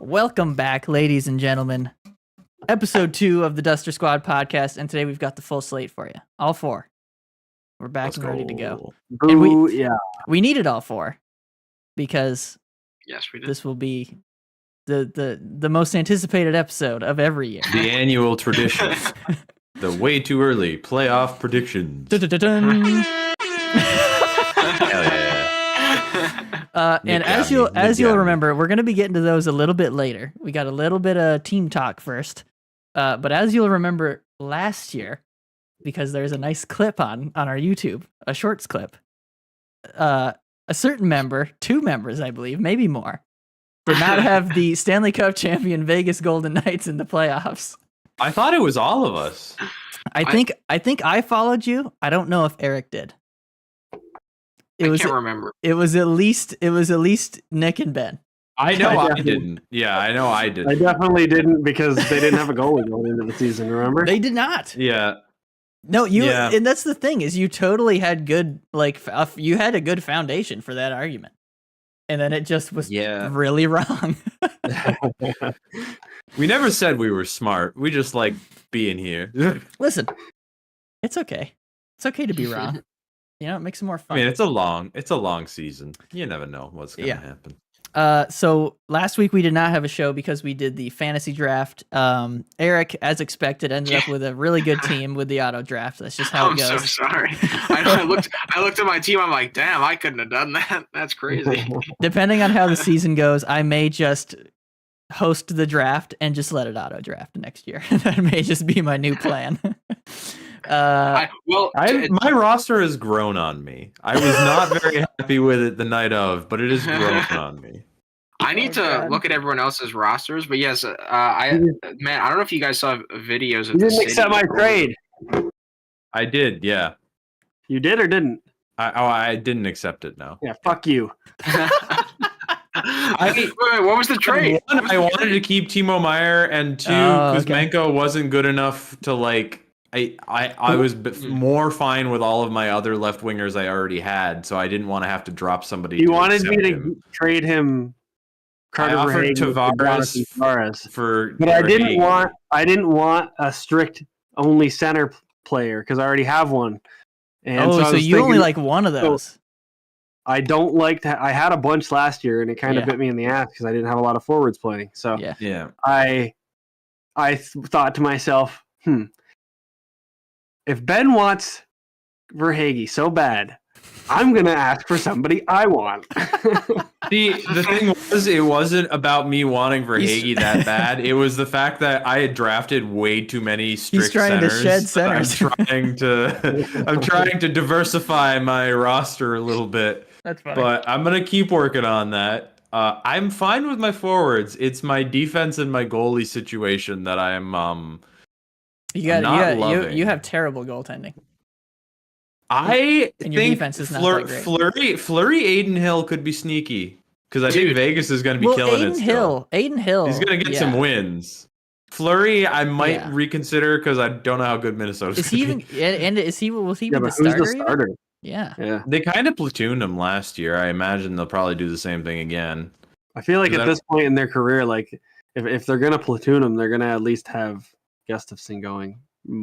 Welcome back, ladies and gentlemen. Episode 2 of the Duster Squad podcast, and today we've got the full slate for you. All 4. We're back and ready to go. Boo, And we needed all 4 because yes, we did. This will be the most anticipated episode of every year. The annual tradition. The way too early playoff predictions. Dun-dun-dun-dun. Hell yeah. And as you'll remember, we're going to be getting to those a little bit later. We got a little bit of team talk first. But as you'll remember last year, because there's a nice clip on our YouTube, a shorts clip, a certain member, 2 members, I believe, maybe more, did not have the Stanley Cup champion Vegas Golden Knights in the playoffs. I thought it was all of us. I think I followed you. I don't know if Eric did. I can't remember. It was at least Nick and Ben. I know I didn't. Yeah, I know I didn't. I definitely didn't because they didn't have a goalie going into the season, remember? They did not. Yeah. No, and that's the thing is you totally had good, you had a good foundation for that argument. And then it just was really wrong. We never said we were smart. We just like being here. Listen, it's okay. It's okay to be wrong. You know, it makes it more fun. I mean, it's a long season. You never know what's going to happen. So last week we did not have a show because we did the fantasy draft. Eric, as expected, ended up with a really good team with the auto draft. That's just how it goes. I'm so sorry. I looked at my team. I'm like, damn, I couldn't have done that. That's crazy. Depending on how the season goes, I may just host the draft and just let it auto draft next year. That may just be my new plan. My roster has grown on me. I was not very happy with it the night of, but it has grown on me. I need to look at everyone else's rosters, but yes, I don't know if you guys saw videos of you didn't accept my trade. I did, yeah. You did or didn't? I didn't accept it. No. Yeah, fuck you. Wait, what was the trade? One, I wanted to keep Timo Meier, and 2, Kuzmenko wasn't good enough to like. I was more fine with all of my other left wingers I already had, so I didn't want to have to drop somebody. You wanted me to trade him. I offered Tavares for, but I didn't want a strict only center player because I already have one. And so you only like one of those. I don't like to. I had a bunch last year, and it kind of bit me in the ass because I didn't have a lot of forwards playing. So I thought to myself, if Ben wants Verhaeghe so bad, I'm going to ask for somebody I want. The thing was, it wasn't about me wanting Verhaeghe that bad. It was the fact that I had drafted way too many strict centers. He's trying to shed centers. I'm trying to diversify my roster a little bit. That's funny. But I'm going to keep working on that. I'm fine with my forwards. It's my defense and my goalie situation that I'm You have terrible goaltending. I and think your defense is not that great. Fleury Aiden Hill could be sneaky because I think Vegas is going to be killing it. Aiden Hill. He's going to get some wins. Fleury, I might reconsider because I don't know how good Minnesota's going to be. And is he? Will he be the starter? Who's the starter? Yeah. They kind of platooned him last year. I imagine they'll probably do the same thing again. I feel like at this point in their career, like if they're going to platoon him, they're going to at least have Gustafsson going.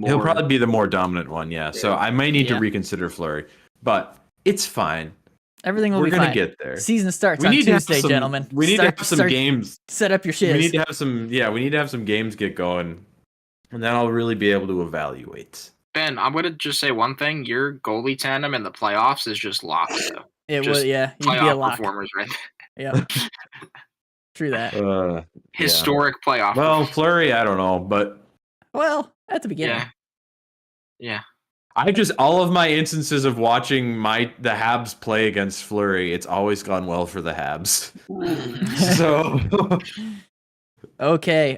He'll probably be the more dominant one, So I might need to reconsider Fleury, but it's fine. Everything will be fine. We're gonna get there. Season starts on Tuesday, gentlemen. We need to have some games. Set up your shit. We need to have some. Yeah, we need to have some games get going, and then I'll really be able to evaluate. Ben, I'm gonna just say one thing: your goalie tandem in the playoffs is just locked. It was, you'd be a lock. Performers, right? Yeah. True that. Historic playoff. Well, Fleury, I don't know, but. At the beginning. Yeah. I just all of my instances of watching the Habs play against Fleury, it's always gone well for the Habs. So okay.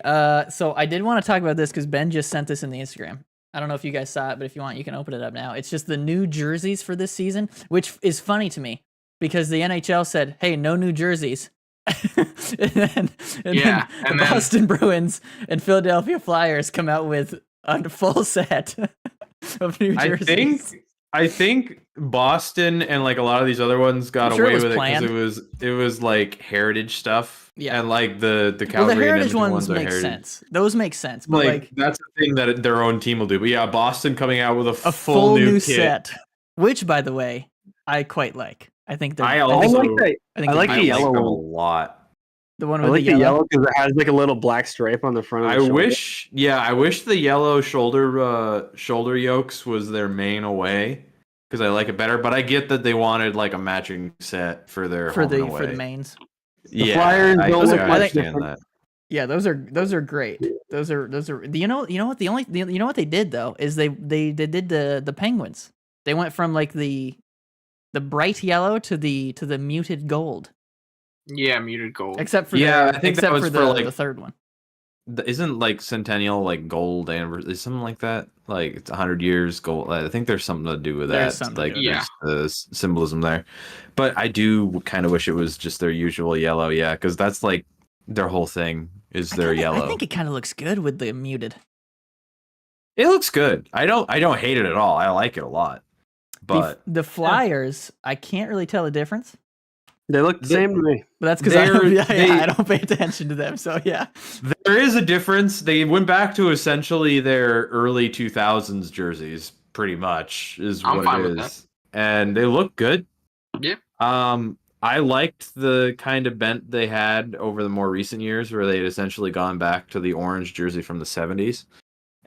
So I did want to talk about this because Ben just sent this in the Instagram. I don't know if you guys saw it, but if you want, you can open it up now. It's just the new jerseys for this season, which is funny to me because the NHL said, "Hey, no new jerseys." and then the Boston Bruins and Philadelphia Flyers come out with a full set of new jerseys. I think Boston and like a lot of these other ones got away with it because it was like heritage stuff. Yeah, and like the Calgary the heritage and ones make sense. Those make sense, but like that's the thing that their own team will do. But yeah, Boston coming out with a full new set, which by the way, I quite like. I think I like the yellow one a lot. The one with the yellow because it has like a little black stripe on the front. Of the I wish the yellow shoulder yokes was their main away because I like it better. But I get that they wanted like a matching set for their home and away. For the mains. The Flyers don't look understand that. Yeah, those are great. Those are you know what you know what they did though is they did the Penguins. They went from like the bright yellow to the muted gold. Yeah, muted gold. Except for I think that was for the third one. Isn't like Centennial like gold anniversary? Is something like that? Like it's 100 years gold. I think there's something to do with that. Like there's symbolism there. But I do kind of wish it was just their usual yellow. Yeah, because that's like their whole thing is their yellow. I think it kind of looks good with the muted. It looks good. I don't hate it at all. I like it a lot. But the Flyers, I can't really tell the difference. They look the same to me. But that's because I don't pay attention to them. So yeah, there is a difference. They went back to essentially their early 2000s jerseys, pretty much is what it is, and they look good. Yeah. I liked the kind of bent they had over the more recent years, where they had essentially gone back to the orange jersey from the 70s.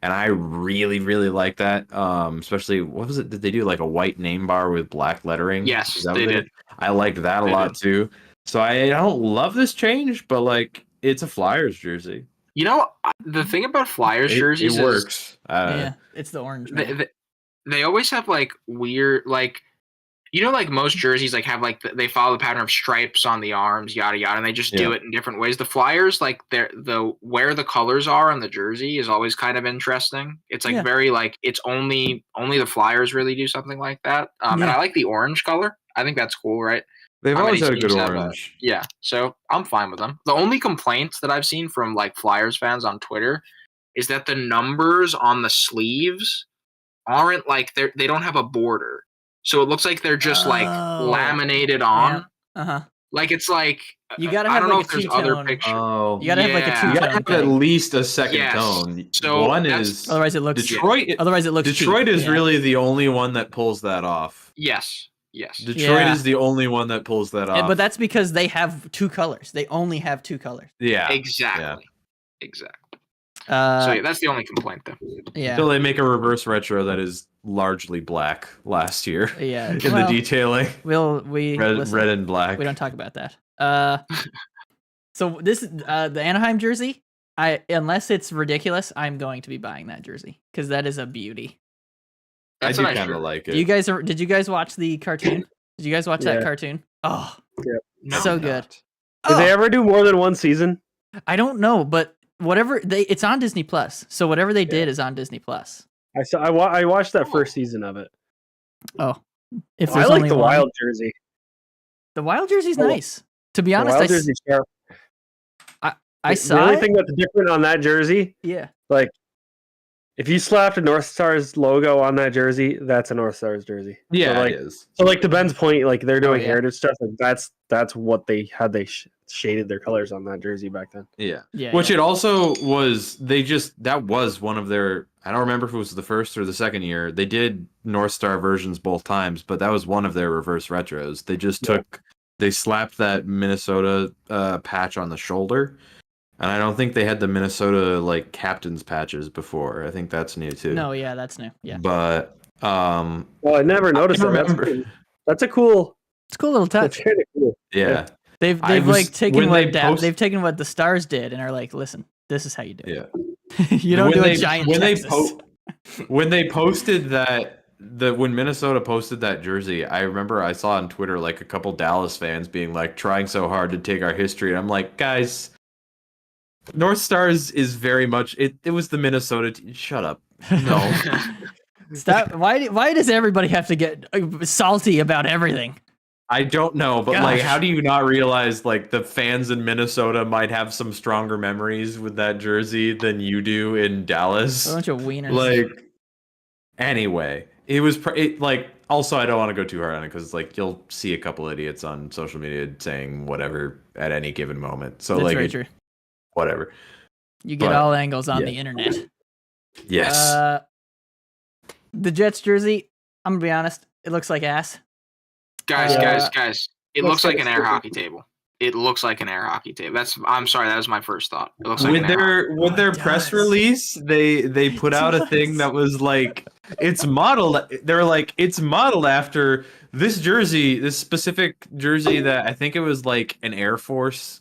And I really, really like that. Especially, what was it? Did they do like a white name bar with black lettering? Yes, they did. I liked that a lot too. So I don't love this change, but like it's a Flyers jersey. You know, the thing about Flyers jerseys it works. Yeah, it's the orange. They always have like weird, like, you know, like most jerseys like have like they follow the pattern of stripes on the arms, yada yada, and they just do it in different ways. The Flyers, like where the colors are on the jersey is always kind of interesting. It's like very like it's only the Flyers really do something like that. And I like the orange color. I think that's cool, right? They've always had a good orange. So I'm fine with them. The only complaints that I've seen from like Flyers fans on Twitter is that the numbers on the sleeves aren't like they don't have a border. So it looks like they're just like laminated on. Yeah. Like it's like you gotta have I don't like know if there's other pictures. You gotta have like a two-tone. You gotta have at least a second tone. So one is otherwise it looks Detroit. Otherwise it looks Detroit cheap. is really the only one that pulls that off. Yes. Detroit is the only one that pulls that off. But that's because they have two colors. They only have two colors. Yeah. Exactly. So that's the only complaint, though. Yeah. Until they make a reverse retro that is largely black last year. Yeah. In the detailing. Red and black. We don't talk about that. So this is the Anaheim jersey. Unless it's ridiculous, I'm going to be buying that jersey because that is a beauty. That's I do kind of like it. Did you guys watch the cartoon? Did you guys watch that cartoon? Oh, so good. Did they ever do more than one season? I don't know, but whatever it's on Disney Plus. So whatever they did is on Disney Plus. I watched that first season of it. Oh, I like the Wild jersey. The Wild jersey's nice. To be honest, I saw the only thing that's different on that jersey. Yeah, like if you slapped a North Stars logo on that jersey, that's a North Stars jersey. Yeah, so, like, it is. So like to Ben's point, like they're doing heritage stuff. Like that's what they had. They shaded their colors on that jersey back then. Yeah. Which it also was. That was one of their. I don't remember if it was the first or the second year. They did North Star versions both times, but that was one of their reverse retros. They just they slapped that Minnesota patch on the shoulder. And I don't think they had the Minnesota like captain's patches before. I think that's new too. No, yeah, that's new. Yeah. But well, I never noticed that. That's a cool. It's a cool little touch. That's kind of cool. Yeah. They've taken they've taken what the Stars did and are like, listen, this is how you do it. Yeah. You don't do a giant when they posted that when Minnesota posted that jersey, I remember I saw on Twitter like a couple Dallas fans being like trying so hard to take our history, and I'm like, guys, North Stars is very much it was the Minnesota shut up. No. Stop. Why does everybody have to get salty about everything? I don't know, but like how do you not realize like the fans in Minnesota might have some stronger memories with that jersey than you do in Dallas? A bunch of wieners. Like anyway, it was like. Also, I don't want to go too hard on it because like you'll see a couple idiots on social media saying whatever at any given moment. So that's very true. Whatever. You get all angles on the internet. Yes. The Jets jersey, I'm gonna be honest, it looks like ass. Guys. It looks like an air hockey table. It looks like an air hockey table. I'm sorry, that was my first thought. It looks like with their press release, they put out a thing that was like it's modeled. They're like it's modeled after this jersey, this specific jersey that I think it was like an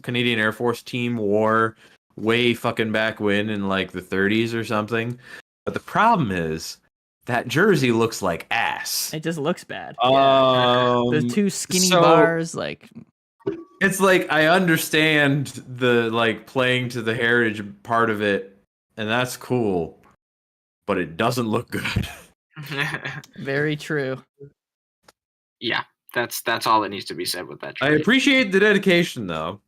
Canadian Air Force team wore way fucking back when in like the 30s or something. But the problem is that jersey looks like ass. It just looks bad. The two skinny bars, like. It's like I understand the like playing to the heritage part of it, and that's cool, but it doesn't look good. Very true. Yeah, that's all that needs to be said with that jersey. I appreciate the dedication though,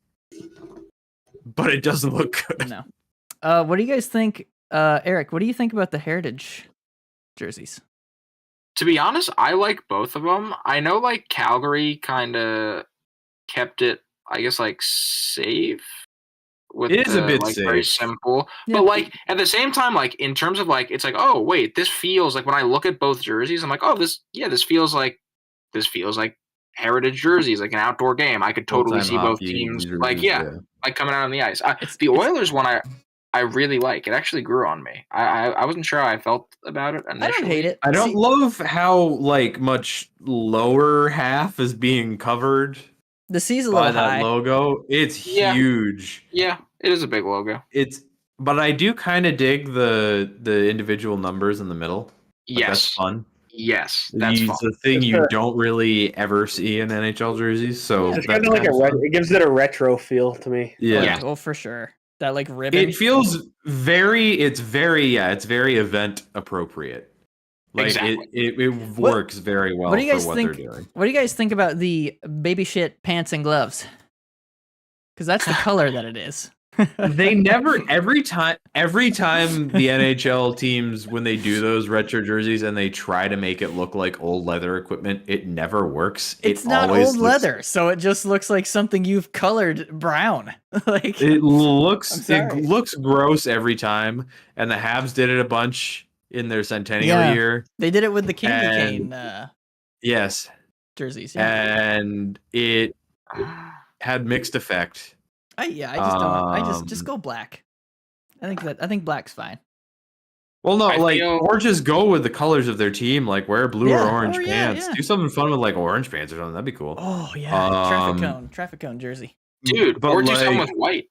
but it doesn't look good. No. What do you guys think, Eric? What do you think about the heritage jerseys? To be honest, I like both of them. I know like Calgary kind of kept it, I guess, like safe. It is a bit like, safe. Very simple. Yeah. But like at the same time, like in terms of like, it's like, oh wait, this feels like when I look at both jerseys, I'm like, oh this feels like heritage jerseys, like an outdoor game. I could totally see both teams like like coming out on the ice. The Oilers one I really like. It actually grew on me. I wasn't sure how I felt about it initially. I don't hate it. I don't love how like much lower half is being covered. The C's a little high. That logo, it's huge. Yeah, it is a big logo. But I do kind of dig the individual numbers in the middle. Yes, that's fun. Yes, that's fun. It's a thing you don't really ever see in NHL jerseys. So it's kind of like it gives it a retro feel to me. Yeah, oh for sure. That like ribbon. It feels very event appropriate. Like exactly. it works very well for what they're doing. What do you guys think about the baby shit pants and gloves? Because that's the color that it is. They never every time the NHL teams, when they do those retro jerseys and they try to make it look like old leather equipment, it never works. It's not old leather, so it just looks like something you've colored brown. Like it looks gross every time, and the Habs did it a bunch in their centennial year. They did it with the candy cane jerseys. Yeah. And it had mixed effect. I just don't. I just go black. I think black's fine. Well, no, or just go with the colors of their team. Like wear blue or orange pants. Yeah. Do something fun with like orange pants or something. That'd be cool. Oh yeah, traffic cone jersey, dude. Or do something with white.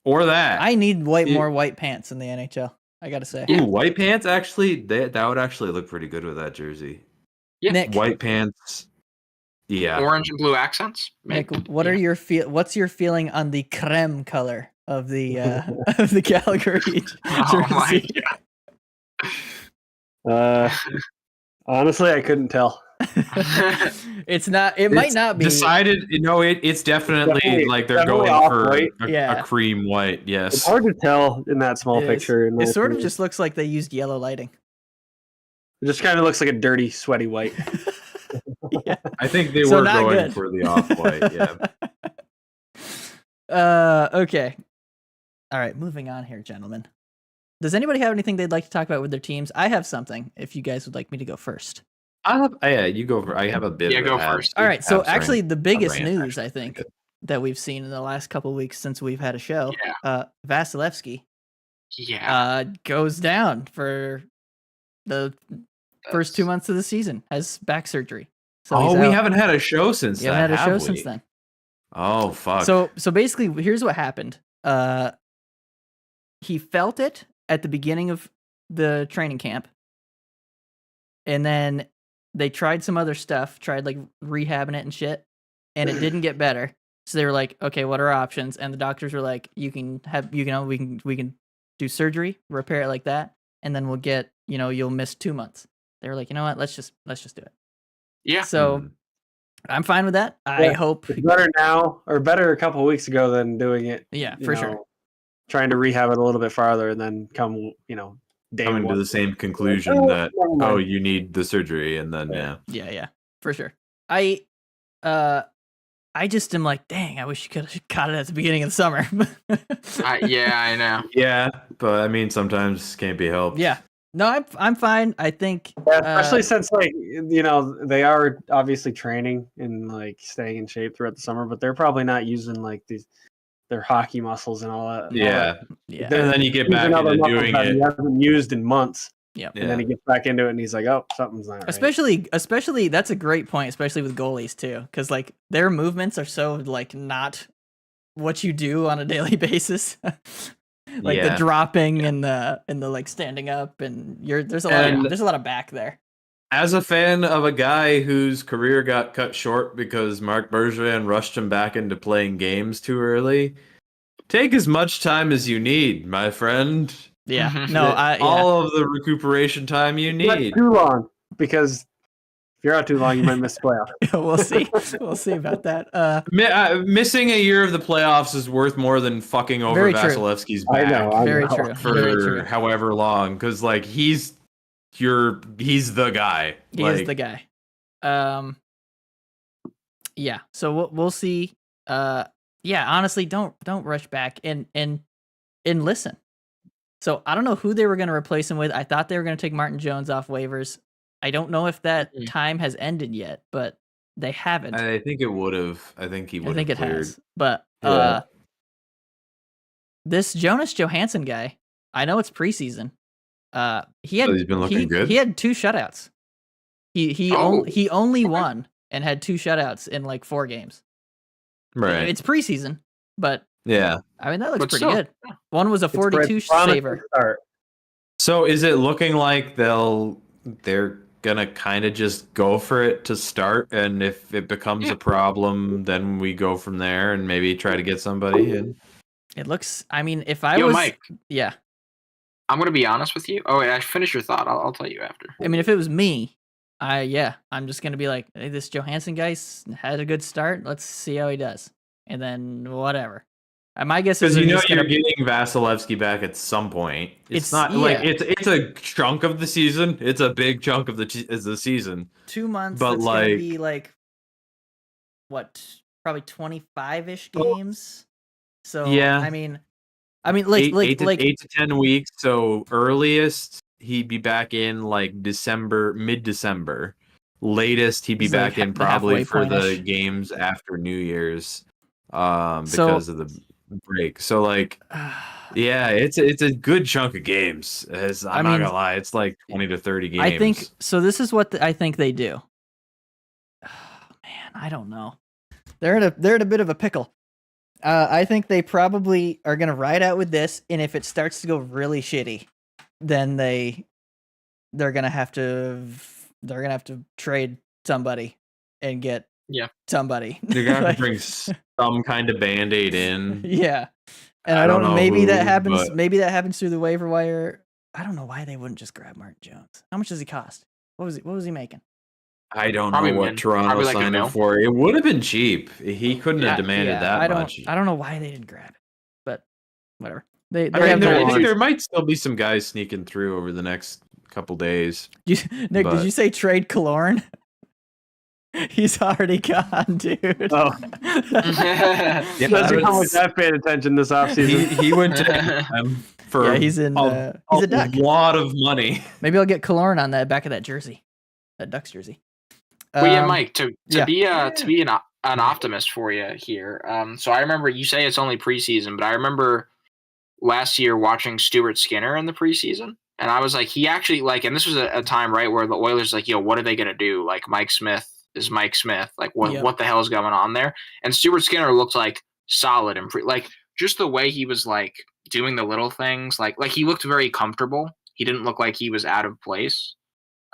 Or that. I need more white pants in the NHL. I gotta say. Ooh, white pants actually. That would actually look pretty good with that jersey. Yeah, Nick. White pants. Yeah. Orange and blue accents. Nick, what are your what's your feeling on the creme color of the of the Calgary jersey? Oh my God. Honestly, I couldn't tell. It's might not be decided. It's definitely like they're going for a cream white. Yes, it's hard to tell in that small picture. It sort of just looks like they used yellow lighting. It just kind of looks like a dirty, sweaty white. Yeah. I think they were going for the off-white. Yeah. Okay. All right. Moving on here, gentlemen. Does anybody have anything they'd like to talk about with their teams? I have something. If you guys would like me to go first. You go for. I have a bit. Go first. All right. So actually, the biggest news I think that we've seen in the last couple of weeks since we've had a show, Vasilevskiy, goes down for the first 2 months of the season. Has back surgery. So we haven't had a show since then. Haven't had a show since then. Oh fuck. So basically, here's what happened. He felt it at the beginning of the training camp, and then they tried some other stuff, tried like rehabbing it and shit, and it didn't get better. So they were like, okay, what are our options? And the doctors were like, we can do surgery, repair it like that, and then we'll get, you'll miss 2 months. They were like, you know what? Let's just do it. Yeah. So I'm fine with that. I hope it's better now, or better a couple of weeks ago than doing it. Yeah, for sure. Trying to rehab it a little bit farther and then come, coming to the same conclusion that you need the surgery, and then yeah, for sure. I just am like, dang, I wish you could have caught it at the beginning of the summer. I know. Yeah, but I mean, sometimes can't be helped. Yeah. No, I'm fine. I think, especially since they are obviously training and like staying in shape throughout the summer, but they're probably not using like their hockey muscles and all that. Yeah. And then you get back into doing it. He hasn't used in months. Yeah. And then he gets back into it and he's like, oh, something's not right. Especially that's a great point, especially with goalies too, because like their movements are so like not what you do on a daily basis. Like the dropping and the like standing up, and there's a lot of back there. As a fan of a guy whose career got cut short because Marc Bergevin rushed him back into playing games too early, take as much time as you need, my friend. Yeah, all of the recuperation time you need. Not too long, because if you're out too long, you might miss playoffs. We'll see about that. Missing a year of the playoffs is worth more than fucking over Vasilevskiy's back. I know. Very true. For however long, because like he's the guy. He is the guy. Yeah. So we'll see. Honestly, don't rush back and listen. So I don't know who they were going to replace him with. I thought they were going to take Martin Jones off waivers. I don't know if that time has ended yet, but they haven't. I think it would have. I think he would have. I think it cleared. has. But this Jonas Johansson guy, I know it's preseason. He's been looking good. He had 2 shutouts. He only won and had 2 shutouts in like 4 games. Right. It's preseason, but yeah. I mean, that looks pretty good. One was a 42 saver. So is it looking like they're gonna kind of just go for it to start, and if it becomes a problem, then we go from there and maybe try to get somebody in? It looks. I mean, if I was, Mike, yeah, I'm gonna be honest with you. Oh wait, I finish your thought. I'll tell you after. I mean, if it was me, I'm just gonna be like, hey, this Johansson guy had a good start. Let's see how he does, and then whatever. My guess is because you're getting Vasilevskiy back at some point. It's not like it's a chunk of the season. It's a big chunk of the season. 2 months, but that's like gonna be like what, probably 25-ish games. So yeah, I mean, like 8 to 10 weeks. So earliest he'd be back in like mid-December. Latest he'd be back in probably for the games after New Year's, because of the break. So like, yeah, it's a good chunk of games. I'm not gonna lie, it's like 20 to 30 games. I think so. This is what I think they do. Oh, man, I don't know. They're in a bit of a pickle. I think they probably are gonna ride out with this, and if it starts to go really shitty, then they're gonna have to trade somebody and get somebody. They're gonna have to bring some kind of Band-Aid in. Yeah. And I don't know, maybe that happens. Maybe that happens through the waiver wire. I don't know why they wouldn't just grab Martin Jones. How much does he cost? What was he making? I don't know what Toronto signed him for. It would have been cheap. He couldn't have demanded that much. I don't know why they didn't grab it, but whatever. I think there might still be some guys sneaking through over the next couple days. Nick, did you say trade Killorn? He's already gone, dude. Oh. How much I've paid attention this offseason. He went to him for he's a lot of money. Maybe I'll get Killorn on that back of that jersey, that Ducks jersey. Well, Mike, to be an optimist for you here. So I remember you say it's only preseason, but I remember last year watching Stuart Skinner in the preseason, and I was like, he actually and this was a time right where the Oilers like, what are they gonna do? Like Mike Smith is Mike Smith. Like what the hell is going on there? And Stuart Skinner looked like solid and just the way he was like doing the little things, like he looked very comfortable. He didn't look like he was out of place.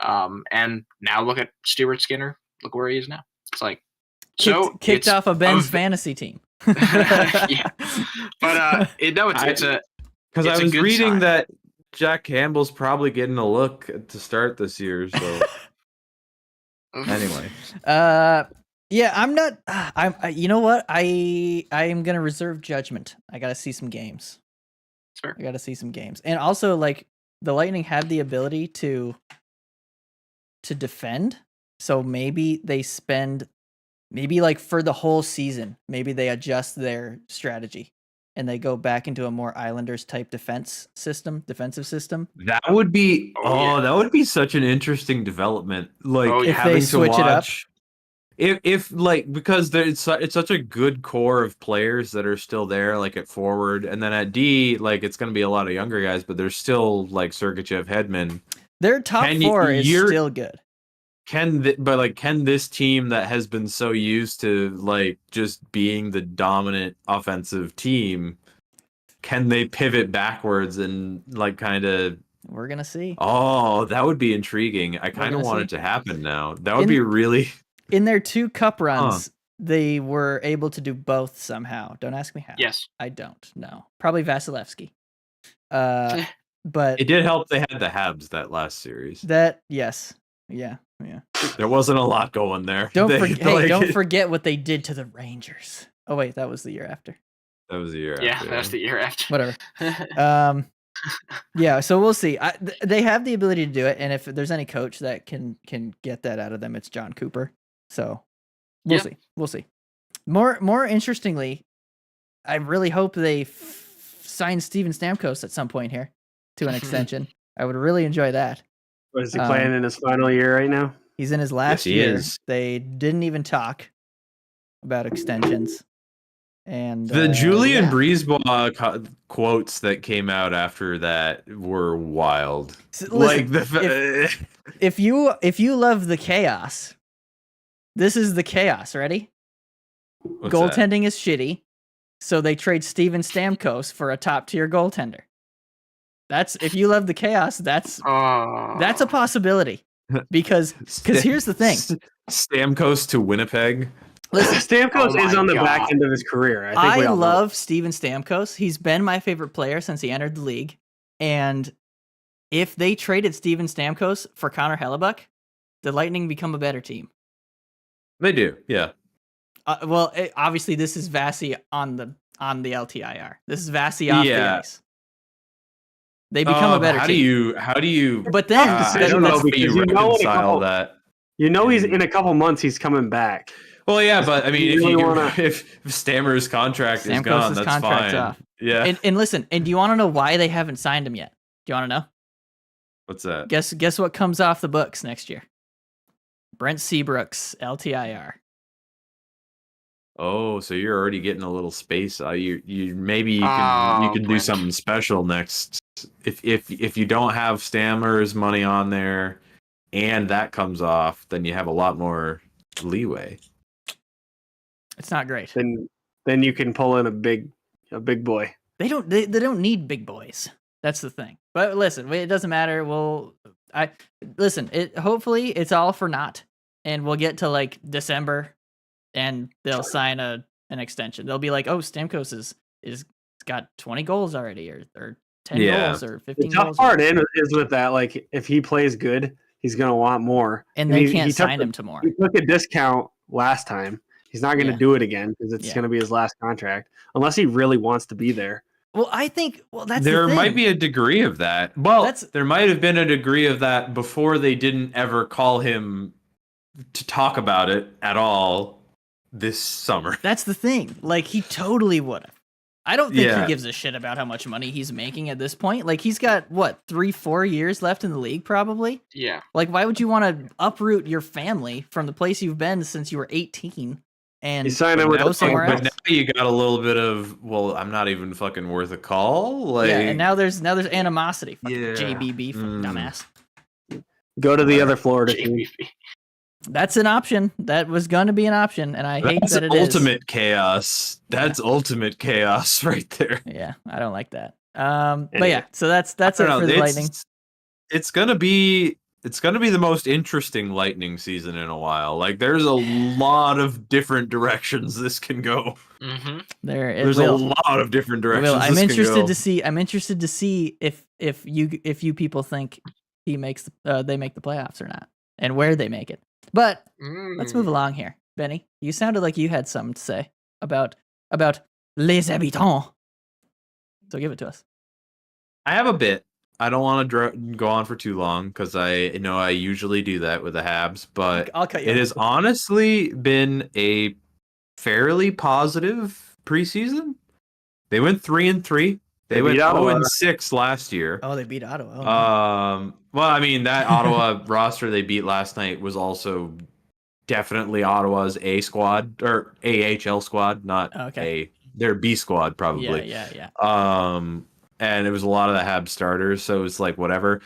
And now look at Stuart Skinner. Look where he is now. It's like kicked off of Ben's fantasy team. Yeah, but it's because I was reading sign. That Jack Campbell's probably getting a look to start this year. So anyway, I'm not. You know what? I am gonna reserve judgment. I gotta see some games. Sure. I gotta see some games, and also like the Lightning have the ability to defend. So maybe they spend, maybe like for the whole season, maybe they adjust their strategy and they go back into a more Islanders type defensive system. That would be that would be such an interesting development. Like if having they switch to watch, it up. if like because it's such a good core of players that are still there, like at forward, and then at D, like it's going to be a lot of younger guys, but there's still like Sergachev, Hedman. Their top four is still good. Can this team that has been so used to like just being the dominant offensive team, can they pivot backwards and like kind of? We're gonna see. Oh, that would be intriguing. I kind of want it to happen now. That would be really. In their 2 cup runs, they were able to do both somehow. Don't ask me how. Yes, I don't know. Probably Vasilevskiy. But it did help. They had the Habs that last series. Yes. Yeah. There wasn't a lot going there. Don't forget what they did to the Rangers. Oh wait, that was the year after. That was the year after. Yeah, that's the year after. Whatever. Yeah, so we'll see. They have the ability to do it, and if there's any coach that can get that out of them, it's John Cooper. So we'll see. We'll see. More interestingly, I really hope they sign Steven Stamkos at some point here to an extension. I would really enjoy that. What is he playing in his final year right now? He's in his last year. They didn't even talk about extensions. And the Julian Brisebois quotes that came out after that were wild. So, listen, if you love the chaos, this is the chaos. Ready? What's Goaltending is shitty, so they trade Steven Stamkos for a top tier goaltender. That's if you love the chaos. That's a possibility because here's the thing: Stamkos to Winnipeg. Listen, Stamkos is on the back end of his career. I love Steven Stamkos. He's been my favorite player since he entered the league. And if they traded Steven Stamkos for Connor Hellebuck, the Lightning become a better team. They do, yeah. Obviously, this is Vasi on the LTIR. This is Vasi off the ice. They become a better team. How do you? But then I don't know because you reconcile that. You know, he's in a couple months. He's coming back. Well, yeah, but I mean, if Stammer's contract is gone, that's fine. Off. Yeah. And listen, and do you want to know why they haven't signed him yet? Do you want to know? What's that? Guess what comes off the books next year? Brent Seabrook's LTIR. Oh, so you're already getting a little space. You can do something special next. If you don't have Stammer's money on there, and that comes off, then you have a lot more leeway. It's not great. Then you can pull in a big boy. They don't need big boys. That's the thing. But listen, it doesn't matter. Hopefully it's all for naught, and we'll get to like December, and they'll sign an extension. They'll be like, oh, Stamkos is got 20 goals already, or 10 goals, or 15 goals. The tough part is with that, like if he plays good, he's gonna want more, and they can't sign him to more. He took a discount last time. He's not going to do it again because it's going to be his last contract, unless he really wants to be there. Well, I think that's there might be a degree of that. Well, there might have been a degree of that before they didn't ever call him to talk about it at all this summer. That's the thing. Like he totally would have. I don't think he gives a shit about how much money he's making at this point. Like he's got 3-4 years left in the league, probably. Yeah. Like why would you want to uproot your family from the place you've been since you were 18? And go somewhere else. But now you got a little bit of, I'm not even fucking worth a call. Like, and now there's animosity. JBB, dumbass. Go to the other Florida team. That's an option. That was going to be an option, and I hate that it is. Ultimate chaos. That's ultimate chaos right there. Yeah, I don't like that. But yeah, so that's it for the Lightning. It's gonna be the most interesting Lightning season in a while. Like, there's a lot of different directions this can go. Mm-hmm. There's a lot of different directions. I'm interested to see if you people think they make the playoffs or not, and where they make it. But let's move along here, Benny. You sounded like you had something to say about les habitants. So give it to us. I have a bit. I don't want to go on for too long because I know I usually do that with the Habs, but I'll cut you it has honestly been a fairly positive preseason. They went 3-3. They went 0-6 last year. Oh, they beat Ottawa. Well, I mean, that Ottawa roster they beat last night was also definitely Ottawa's A squad or AHL squad, not their B squad probably. Yeah. And it was a lot of the Habs starters, so it's like whatever.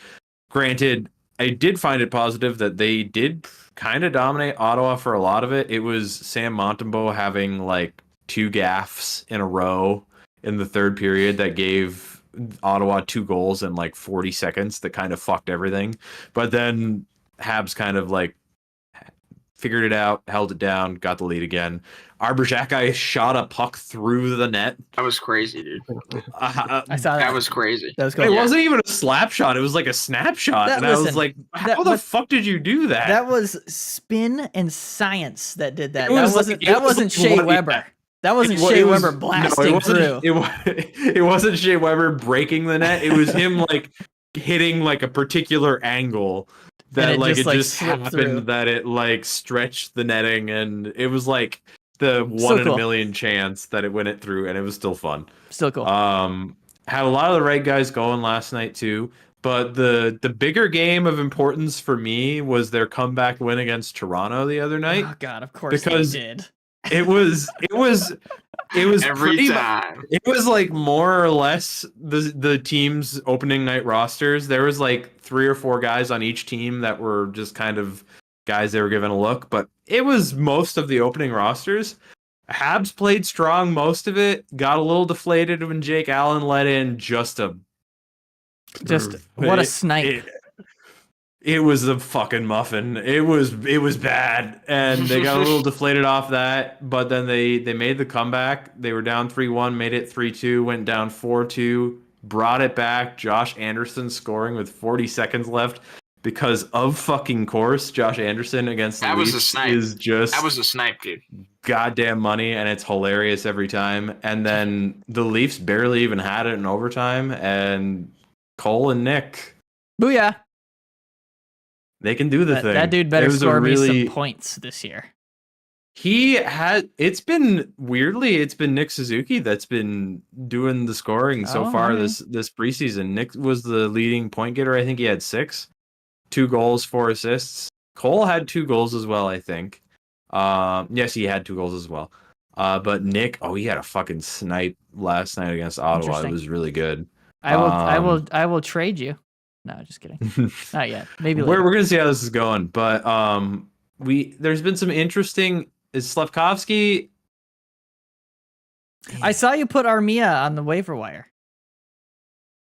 Granted, I did find it positive that they did kind of dominate Ottawa for a lot of it. It was Sam Montembeault having like 2 gaffes in a row in the third period that gave Ottawa 2 goals in like 40 seconds that kind of fucked everything. But then Habs kind of like figured it out, held it down, got the lead again. Arbor-Xhekaj shot a puck through the net. That was crazy, dude. I saw that. That was crazy. That was cool. It wasn't even a slap shot. It was like a snapshot. I was like, how the fuck did you do that? That was spin and science that did that. That wasn't Shea Weber. That wasn't Shea Weber blasting through. It wasn't Shea Weber breaking the net. It was him like hitting like a particular angle that like it just happened through. That it like stretched the netting, and it was like the one in a million chance that it went through, and it was still fun. Still cool. Had a lot of the right guys going last night too, but the bigger game of importance for me was their comeback win against Toronto the other night. Oh God, of course they did. It was every time. It was like more or less the team's opening night rosters. There was like 3 or 4 guys on each team that were just kind of guys they were given a look, but it was most of the opening rosters. Habs played strong most of it, got a little deflated when Jake Allen let in what a snipe. It was a fucking muffin. It was bad, and they got a little deflated off that. But then they made the comeback. They were down 3-1, made it 3-2, went down 4-2, brought it back. Josh Anderson scoring with 40 seconds left because of fucking course. Josh Anderson against the Leafs is just that was a snipe, dude. Goddamn money, and it's hilarious every time. And then the Leafs barely even had it in overtime, and Cole and Nick, booyah. They can do the thing. That dude better score me some points this year. It's been Nick Suzuki that's been doing the scoring so far this preseason. Nick was the leading point getter. I think he had 6, 2 goals, 4 assists. Cole had 2 goals as well, I think. Yes, he had 2 goals as well. But Nick, he had a fucking snipe last night against Ottawa. It was really good. I will trade you. No, just kidding. Not yet. Maybe later. We're gonna see how this is going, but there's been some interesting. Is Slavkovsky? I saw you put Armia on the waiver wire.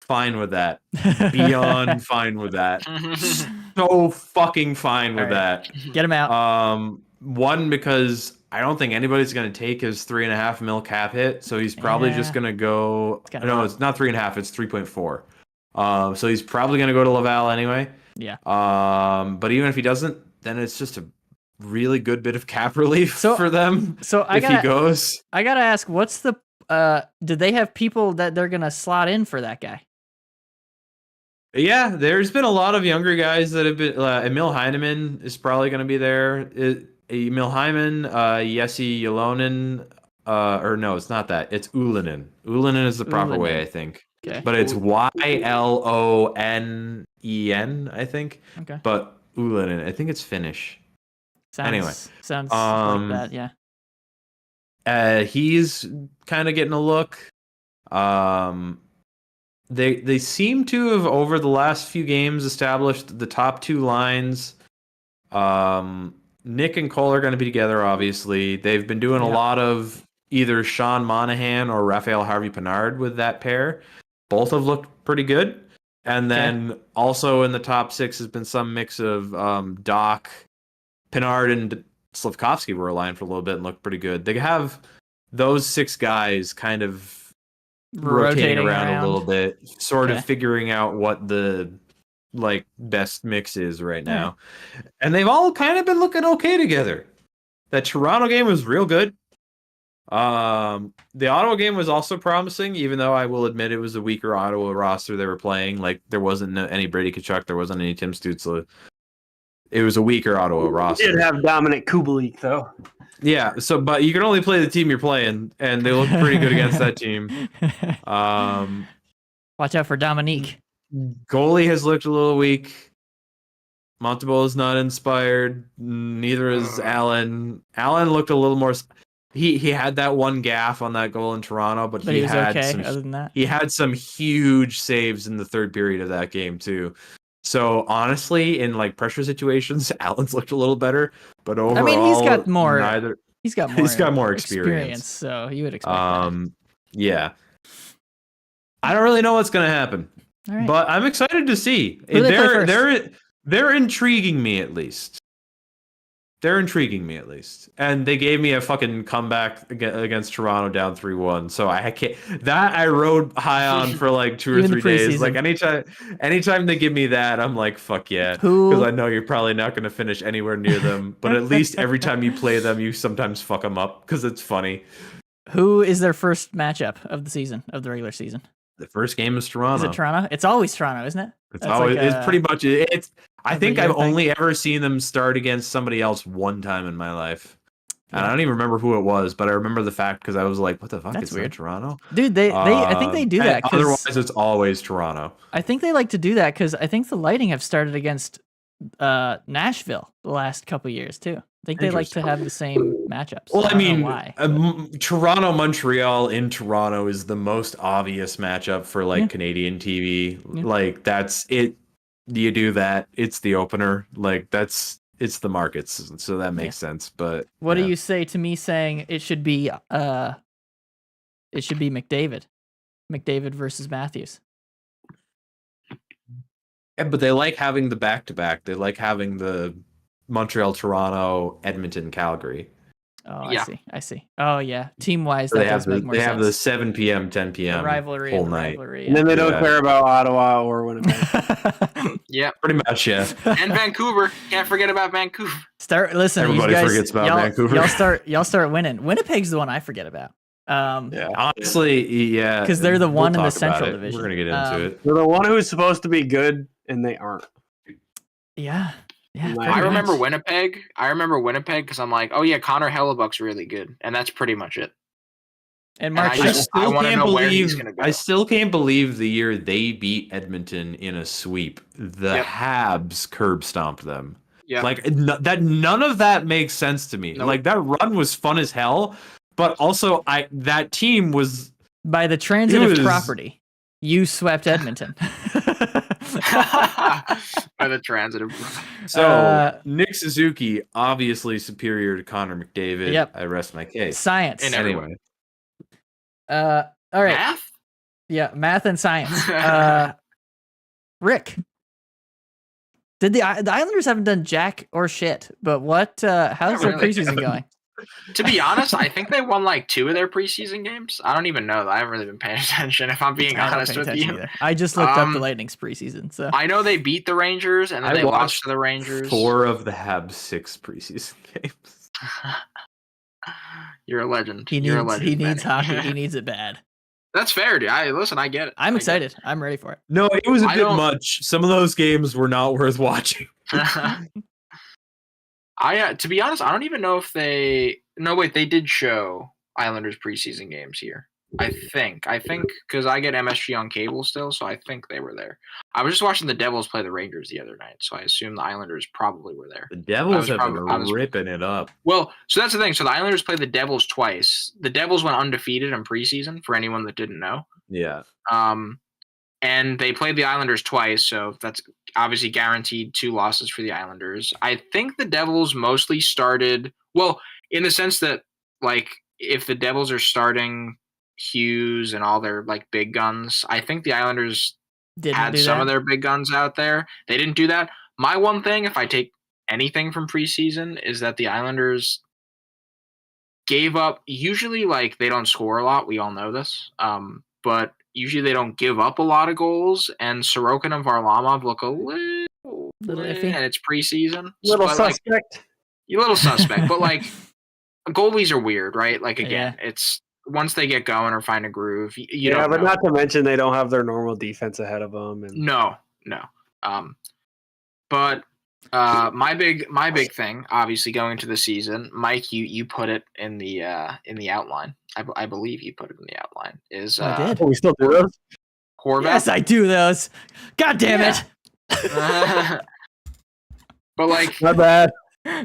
Fine with that. Beyond fine with that. So fucking fine with that. Get him out. One, because I don't think anybody's gonna take his $3.5 million cap hit, so he's probably just gonna go. No, it's not 3.5. It's 3.4. So he's probably going to go to Laval anyway. Yeah. But even if he doesn't, then it's just a really good bit of cap relief for them. So he goes, I gotta ask, what's the? Did they have people that they're gonna slot in for that guy? Yeah, there's been a lot of younger guys that have been. Emil Heineman is probably going to be there. Emil Hyman, Jesse Ylonen, or no, it's not that. It's Ylönen. Ylönen is the proper way, I think. Okay. But it's Ylonen, I think. Okay. But Ylönen, I think it's Finnish. Sounds like that, yeah. He's kind of getting a look. They seem to have over the last few games established the top 2 lines. Nick and Cole are going to be together, obviously. They've been doing a lot of either Sean Monahan or Raphael Harvey-Pinard with that pair. Both have looked pretty good. And then also in the top 6 has been some mix of Doc, Pinard, and Slavkovsky were aligned for a little bit and looked pretty good. They have those 6 guys kind of rotating around a little bit, sort of figuring out what the best mix is right now. And they've all kind of been looking okay together. That Toronto game was real good. The Ottawa game was also promising, even though I will admit it was a weaker Ottawa roster they were playing. Like, there wasn't any Brady Tkachuk, there wasn't any Tim Stützle. It was a weaker Ottawa roster. You did have Dominic Kubalik, though. Yeah, but you can only play the team you're playing, and they look pretty good against that team. Watch out for Dominique. Goalie has looked a little weak. Montembeault is not inspired. Neither is Allen. Allen looked a little more. He had that one gaff on that goal in Toronto, but he was had okay. Other than that, he had some huge saves in the third period of that game too. So honestly, in like pressure situations, Allen's looked a little better. But overall, I mean, he's got more. He's got more experience. So you would expect that. Yeah. I don't really know what's going to happen, but I'm excited to see. They're intriguing me at least. And they gave me a fucking comeback against Toronto down 3-1. So I rode high on for like 2 or 3 days. Like anytime they give me that, I'm like, fuck yeah. Because I know you're probably not going to finish anywhere near them. But at least every time you play them, you sometimes fuck them up because it's funny. Who is their first matchup of the season, of the regular season? The first game is Toronto. Is it Toronto? It's always Toronto, isn't it? It's pretty much it. I think I've only ever seen them start against somebody else one time in my life. And I don't even remember who it was, but I remember the fact because I was like, what the fuck? That's weird. Toronto? Dude, I think they do that. Otherwise, it's always Toronto. I think they like to do that because I think the Lightning have started against Nashville the last couple years, too. I think they like to have the same matchups. Well, I mean, Toronto-Montreal in Toronto is the most obvious matchup for like Canadian TV. Yeah. Like that's it. You do that. It's the opener. Like it's the markets. So that makes sense. But what do you say to me saying it should be McDavid versus Matthews? Yeah, but they like having the back-to-back. They like having the Montreal, Toronto, Edmonton, Calgary. Oh, I see. Oh, yeah. Team-wise, that does make more sense. They have the 7 p.m., 10 p.m. rivalry whole night. And then they don't care about Ottawa or Winnipeg. Yeah. Pretty much, yeah. And Vancouver. Can't forget about Vancouver. Everybody forgets about Vancouver. Y'all start winning. Winnipeg's the one I forget about. Honestly, yeah. Because they're the one in the Central Division. We're going to get into it. They're the one who's supposed to be good, and they aren't. Yeah. Yeah, I remember Winnipeg. Because I'm like, oh yeah, Connor Hellebuck's really good, and that's pretty much it. And Mark, I want to know where he's going to go. I still can't believe the year they beat Edmonton in a sweep. The Habs curb stomped them. Yeah, like that. None of that makes sense to me. Nope. Like that run was fun as hell, but also that team was by the transitive property. You swept Edmonton. By the transitive. So Nick Suzuki, obviously superior to Connor McDavid. Yep. I rest my case. Science. Anyway. All right. Math? Yeah, math and science. Rick. The Islanders haven't done jack or shit, but how's their preseason going? To be honest, I think they won like 2 of their preseason games. I don't even know. I haven't really been paying attention, if I'm being honest with you. Either. I just looked up the Lightning's preseason. So I know they beat the Rangers and then they lost to the Rangers. 4 of the Habs 6 preseason games. You're a legend. He needs hockey. He needs it bad. That's fair, dude. I get it. I'm excited. I'm ready for it. No, it was a bit much. Some of those games were not worth watching. To be honest, I don't even know if they did show Islanders preseason games here. I think because I get MSG on cable still, so I think they were there. I was just watching the Devils play the Rangers the other night, so I assume the Islanders probably were there. The Devils have been ripping it up. Well, so that's the thing. So the Islanders played the Devils twice. The Devils went undefeated in preseason, for anyone that didn't know. Yeah. And they played the Islanders twice, so that's obviously guaranteed 2 losses for the Islanders. I think the Devils mostly started, well, in the sense that, like, if the Devils are starting Hughes and all their, like, big guns, I think the Islanders had some of their big guns out there. They didn't do that. My one thing, if I take anything from preseason, is that the Islanders gave up, usually, like, they don't score a lot. We all know this. But usually they don't give up a lot of goals, and Sorokin and Varlamov look a little iffy, and it's preseason. Little suspect. But like, goalies are weird, right? Like again, it's once they get going or find a groove, you don't but know. not to mention they don't have their normal defense ahead of them. And... No. But my big thing, obviously going into the season, Mike, you put it in the outline. I believe you put it in the outline. Is I did. We still do those? Horvat? Yes, I do those. God damn it! But like, not bad.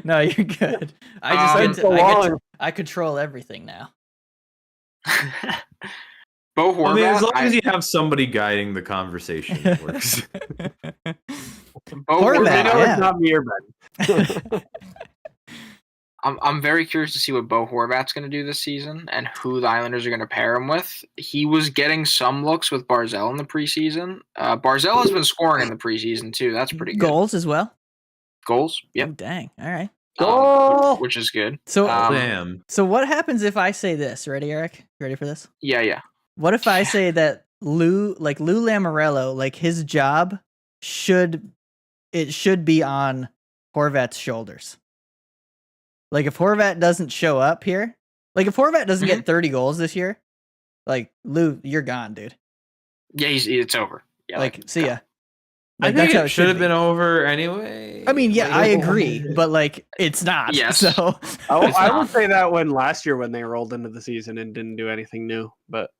No, you're good. I control everything now. Bo Horvat. I mean, as long as you have somebody guiding the conversation, it works. Horvat, it's not me or Ben. I'm very curious to see what Bo Horvat's going to do this season and who the Islanders are going to pair him with. He was getting some looks with Barzal in the preseason. Barzal has been scoring in the preseason too. That's pretty good. Goals as well. Goals. Yep. Oh, dang. All right. Which is good. So, damn. So what happens if I say this? Ready, Eric? You ready for this? Yeah. What if I say that Lou Lamoriello, like his job should be on Horvat's shoulders? Like if Horvat doesn't show up here, like if Horvat doesn't get 30 goals this year, like Lou, you're gone, dude. Yeah, it's over. Yeah, like see ya. Like, I think it should have been over anyway. I mean, yeah, I agree, but like it's not. Yes. So I would say that last year when they rolled into the season and didn't do anything new, but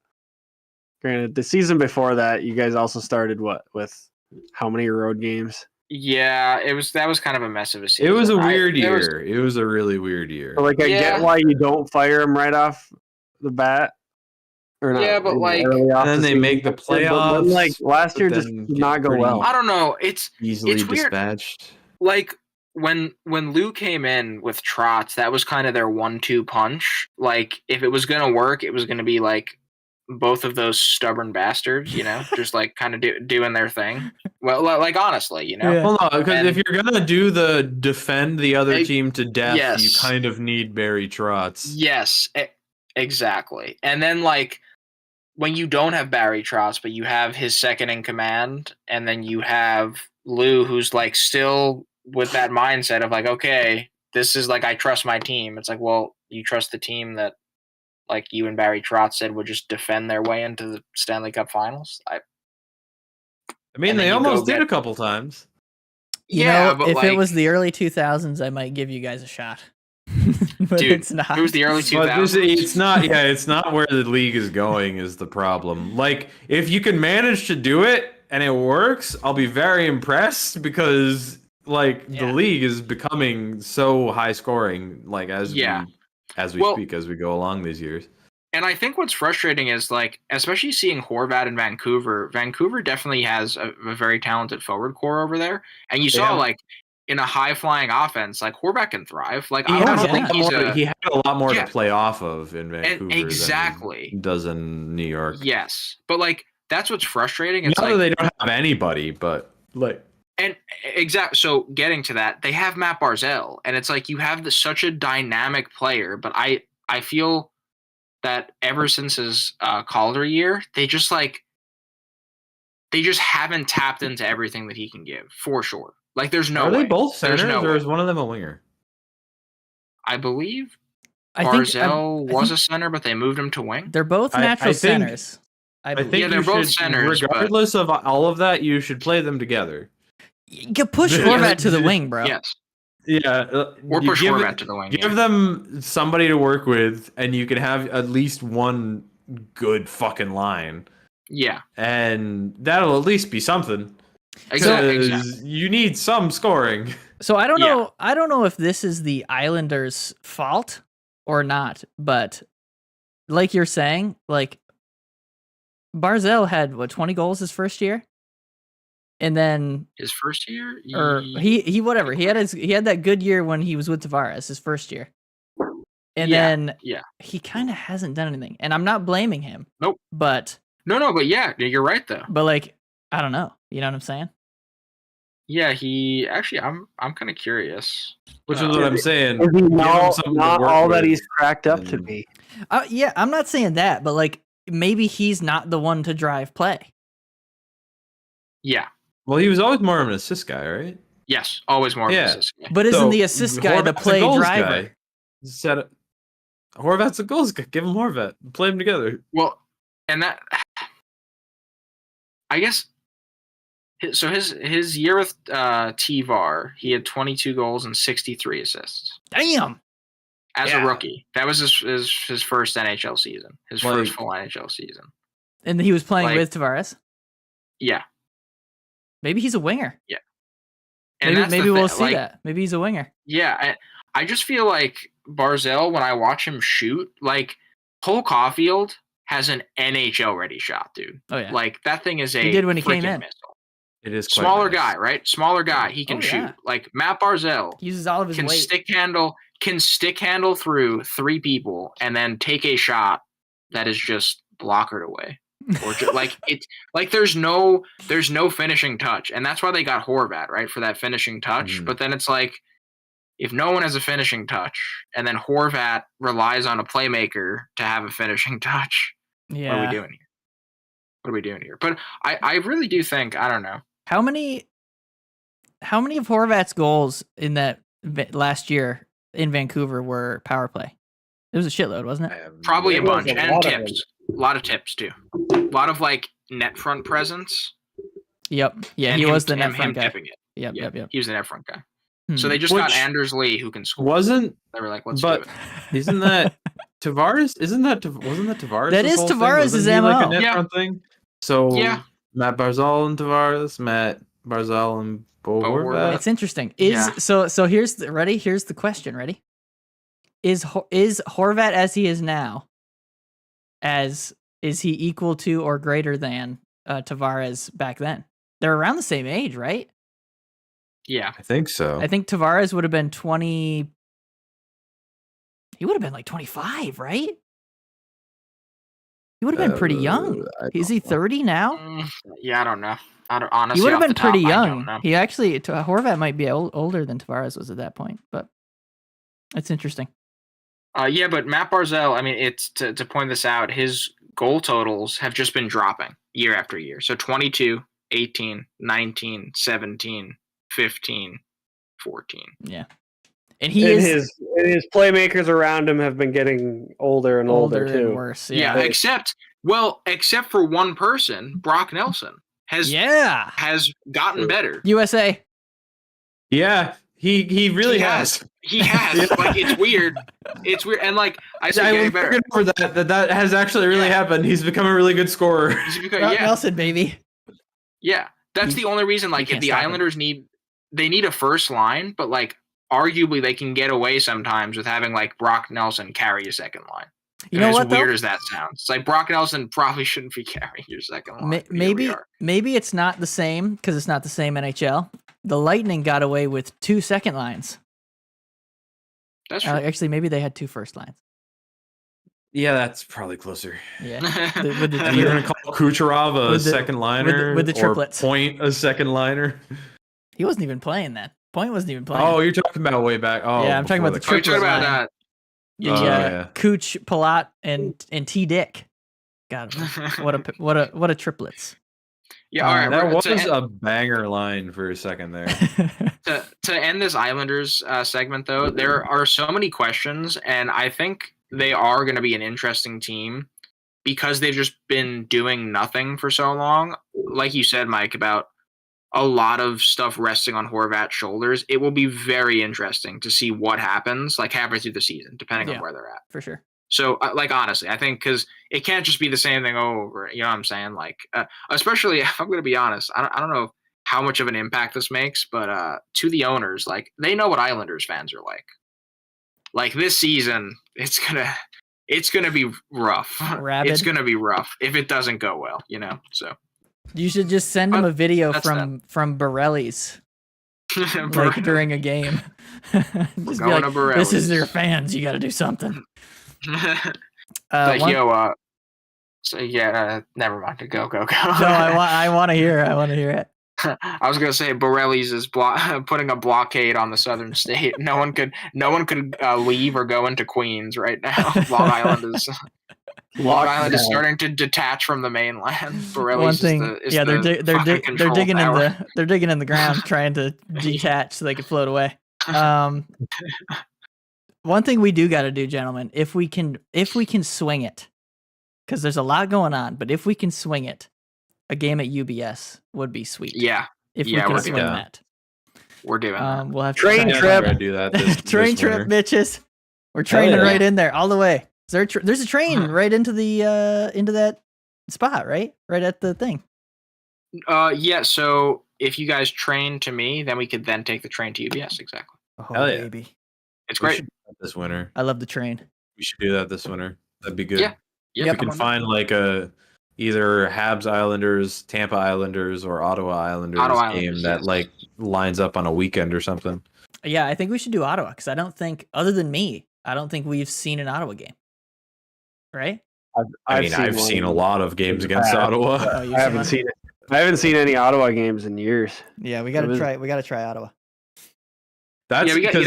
granted, the season before that, you guys also started with how many road games? Yeah, that was kind of a mess of a season. It was a weird year. It was a really weird year. So, like I get why you don't fire him right off the bat. Or not, yeah, but like, and then they make the playoffs. Then, like last year, just did not go well. I don't know. It's easily weird. dispatched. Like when Lou came in with Trotz, that was kind of their 1-2 punch. Like if it was gonna work, it was gonna be like both of those stubborn bastards, just like kind of doing their thing. Well, like honestly, Yeah. Well, no, because if you're gonna do the defend the other team to death, you kind of need Barry Trotz. Yes, exactly. And then like when you don't have Barry Trotz, but you have his second in command, and then you have Lou, who's like still with that mindset of like, okay, this is like I trust my team. It's like, well, you trust the team that, like you and Barry Trotz said, would just defend their way into the Stanley Cup Finals. I mean, they almost did a couple times. But if it was the early 2000s, I might give you guys a shot. But dude, it's not. It was the early 2000s. It's not. Yeah, it's not where the league is going is the problem. Like, if you can manage to do it and it works, I'll be very impressed because, like, the league is becoming so high scoring. Like as we speak, as we go along these years. And I think what's frustrating is, like, especially seeing Horvat in Vancouver. Vancouver definitely has a very talented forward core over there, and you saw like. In a high-flying offense, like Horvat can thrive. Like I don't think he had a lot more to play off of in Vancouver than he does in New York. Yes, but like that's what's frustrating. It's not that they don't have anybody, but like So getting to that, they have Matt Barzal, and it's like you have such a dynamic player. But I feel that ever since his Calder year, they just haven't tapped into everything that he can give for sure. Like, there's no way. Are they both centers, or is way. one of them a winger? I believe Barzal was a center, but they moved him to wing. They're both natural centers. I think they're both centers. Regardless of all of that, you should play them together. You push Horvat to the wing, bro. Yes. Yeah. Or push Horvat to the wing. Give them somebody to work with, and you can have at least one good fucking line. Yeah. And that'll at least be something. Exactly. You need some scoring. So I don't know. I don't know if this is the Islanders' fault or not, but like you're saying, like Barzal had 20 goals his first year, and then his first year, or he whatever he had that good year when he was with Tavares his first year, and then he kind of hasn't done anything, and I'm not blaming him. Nope. But but yeah, you're right though. But like. I don't know. You know what I'm saying? Yeah, he actually. I'm kind of curious. Which is what I'm saying. Is he not all that he's cracked up to be? Yeah, I'm not saying that, but like maybe he's not the one to drive play. Yeah. Well, he was always more of an assist guy, right? Yes, always more of an assist guy. But isn't the assist guy the play driver? Horvat's a goals guy. Give him Horvat. Play them together. Well, and that, I guess. So his year with T-VAR, he had 22 goals and 63 assists. Damn. As a rookie, that was his first NHL season, his first full NHL season. And he was playing with Tavares. Yeah. Maybe he's a winger. Yeah. And maybe we'll see that. Maybe he's a winger. Yeah, I just feel like Barzal, when I watch him shoot, like Cole Caulfield has an NHL ready shot, dude. Oh yeah. Like that thing is he did when he came in. Missile. It is smaller guy, right? Smaller guy. He can shoot. Like Matt Barzal he uses all of his weight. Can stick handle through 3 people and then take a shot that is just blockered away. Or just, like it's like there's no finishing touch, and that's why they got Horvat, right, for that finishing touch. But then it's like if no one has a finishing touch, and then Horvat relies on a playmaker to have a finishing touch, what are we doing here? What are we doing here? But I really do think, I don't know. How many of Horvat's goals in that last year in Vancouver were power play? It was a shitload, wasn't it? Probably a bunch. And tips. A lot of tips, too. A lot of, like, net front presence. Yep. Yeah, and he was the net front guy. Tipping it. Yep. He was the net front guy. So they just got Anders Lee, who can score. They were like, let's do it. Isn't that Tavares? Wasn't that Tavares? That is Tavares' MO. Like a net front thing? So Matt Barzal and Tavares, Matt Barzal and Bo Horvat. It's interesting. So here's the question. Ready? Is Horvat as he is now? Is he equal to or greater than Tavares back then? They're around the same age, right? Yeah, I think so. I think Tavares would have been 20. He would have been like 25, right? He would have been pretty young. Is he 30 now? Yeah, I don't know. Honestly, he would have been pretty young. He actually, Horvat might be older than Tavares was at that point, but it's interesting. Yeah, but Matt Barzal, I mean, it's to point this out, his goal totals have just been dropping year after year. So 22, 18, 19, 17, 15, 14. Yeah. And his playmakers around him have been getting older and older too. And worse. Yeah, except for one person, Brock Nelson has gotten better. USA. Yeah, he really has. He has. Like it's weird. It's weird, and like I said, getting better. For that has actually really happened. He's become a really good scorer. Nelson, baby. Yeah, that's the only reason. Like, if the Islanders need a first line, but like arguably they can get away sometimes with having like Brock Nelson carry a second line. You know what? As weird as that sounds, it's like Brock Nelson probably shouldn't be carrying your second line. Maybe it's not the same because it's not the same NHL. The Lightning got away with 2 second lines. That's true. Actually, maybe they had 2 first lines. Yeah, that's probably closer. Yeah. And you're going to call Kucherov a second liner with the triplets. Or Point a second liner? He wasn't even playing that. Point wasn't even playing. Oh, you're talking about way back. Oh, yeah, I'm talking about the triplets. Yeah, Cooch, Palat, and T. Dick. God, what a triplets. Yeah, all right. That was a banger line for a second there. To end this Islanders segment, though, there are so many questions, and I think they are going to be an interesting team because they've just been doing nothing for so long. Like you said, Mike, about a lot of stuff resting on Horvat's shoulders. It will be very interesting to see what happens, like halfway through the season, depending on where they're at. For sure. So, like, honestly, I think because it can't just be the same thing over. You know what I'm saying? Like, especially if I'm going to be honest, I don't know how much of an impact this makes, but to the owners, like, they know what Islanders fans are like. Like, this season, it's gonna be rough. Rabid. It's gonna be rough if it doesn't go well, you know. So you should just send them a video from Borelli's, like during a game. Just be like, this is their fans. You got to do something. So yeah, never mind. Go. No, I want to hear. I want to hear it. I was gonna say Borelli's is putting a blockade on the southern state. No one could leave or go into Queens right now. Long Island is starting to detach from the mainland. Borelli's they're digging in the ground trying to detach so they can float away. one thing we do got to do, gentlemen, if we can swing it, because there's a lot going on, but if we can swing it, a game at UBS would be sweet. Yeah. If we can swing that. We're doing that. We'll have train to trip. Do that train this trip, winter. bitches. We're training right in there all the way. There's a train right into the into that spot, right? Right at the thing. Yeah, so if you guys train to me, then we could then take the train to UBS. Exactly. Oh, Hell yeah. baby. It's We great. should do that this winter. I love the train. We should do that this winter. That'd be good. Yeah. If we can find like either Habs Islanders, Tampa Islanders, or Ottawa Islanders game that like lines up on a weekend or something. Yeah, I think we should do Ottawa because I don't think, other than me, I don't think we've seen an Ottawa game. Right? I've seen a lot of games against Ottawa. Oh, I haven't seen it. I haven't seen any Ottawa games in years. Yeah, we gotta try. We gotta try Ottawa. That's because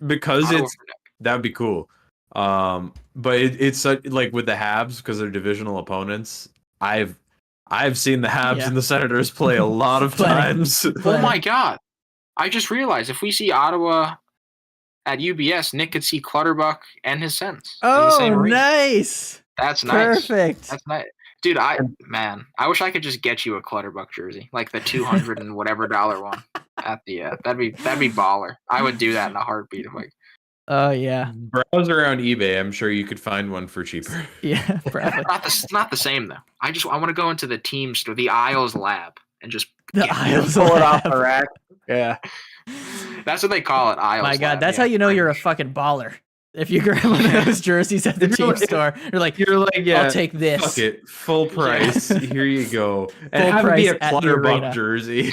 because Ottawa that would be cool. But it's like with the Habs because they're divisional opponents. I've seen the Habs and the Senators play a lot of times. Oh my god! I just realized if we see Ottawa at UBS, Nick could see Clutterbuck and his Sens. Oh, nice! That's nice. Perfect. That's nice. Dude, I wish I could just get you a Clutterbuck jersey, like the $200 and whatever one at the that'd be baller. I would do that in a heartbeat. Oh yeah. Browse around eBay. I'm sure you could find one for cheaper. Yeah, probably. Not the same though. I want to go into the team store, the Isles Lab, and just pull it off the rack. Yeah, that's what they call it. Isles. My God, Lab. that's how you know you're a fucking baller. If you grab one of those jerseys at the team store, you're like, yeah, I'll take this. Fuck it, full price. Here you go. And Full have it be a price at the Clutterbuck arena. jersey.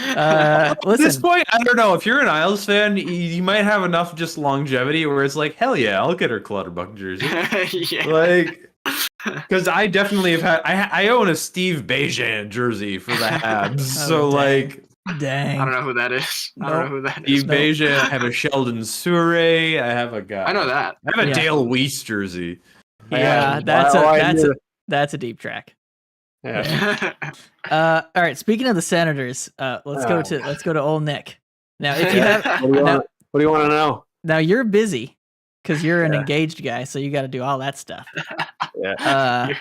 Listen, At this point, I don't know. If you're an Isles fan, you might have enough just longevity where it's like, hell yeah, I'll get her Clutterbuck jersey. Yeah. Like, because I definitely have had. I own a Steve Bejan jersey for the Habs. So dang. Dang. I don't know who that is. Steve Bejan. I have a Sheldon Surrey. I have a guy. I know that. I have a Dale Weiss jersey. Yeah, that's a deep track. Yeah. All right. Speaking of the Senators, let's go to old Nick. Now, if you have, what do you want to know? Now you're busy because you're an engaged guy, so you got to do all that stuff. Yeah.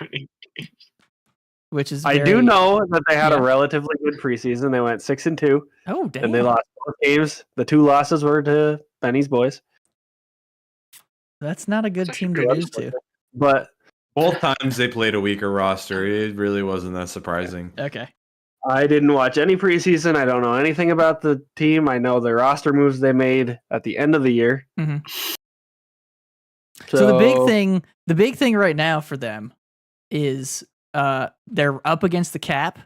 Which is I do know that they had a relatively good preseason. They went 6-2. Oh, damn! And they lost both games. The 2 losses were to Benny's boys. That's not a good team to lose to. But both times they played a weaker roster. It really wasn't that surprising. Okay. I didn't watch any preseason. I don't know anything about the team. I know the roster moves they made at the end of the year. Mm-hmm. So the big thing right now for them is they're up against the cap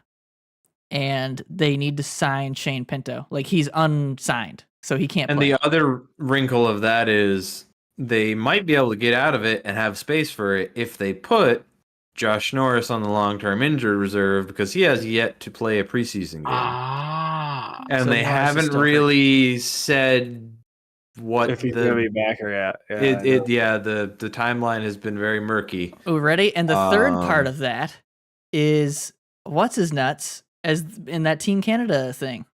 and they need to sign Shane Pinto. Like, he's unsigned, so he can't play. And the other wrinkle of that is they might be able to get out of it and have space for it if they put Josh Norris on the long-term injured reserve, because he has yet to play a preseason game. And so they haven't really said what if he's gonna be back or the timeline has been very murky. Oh, ready? And the third part of that is what's his nuts as in that Team Canada thing.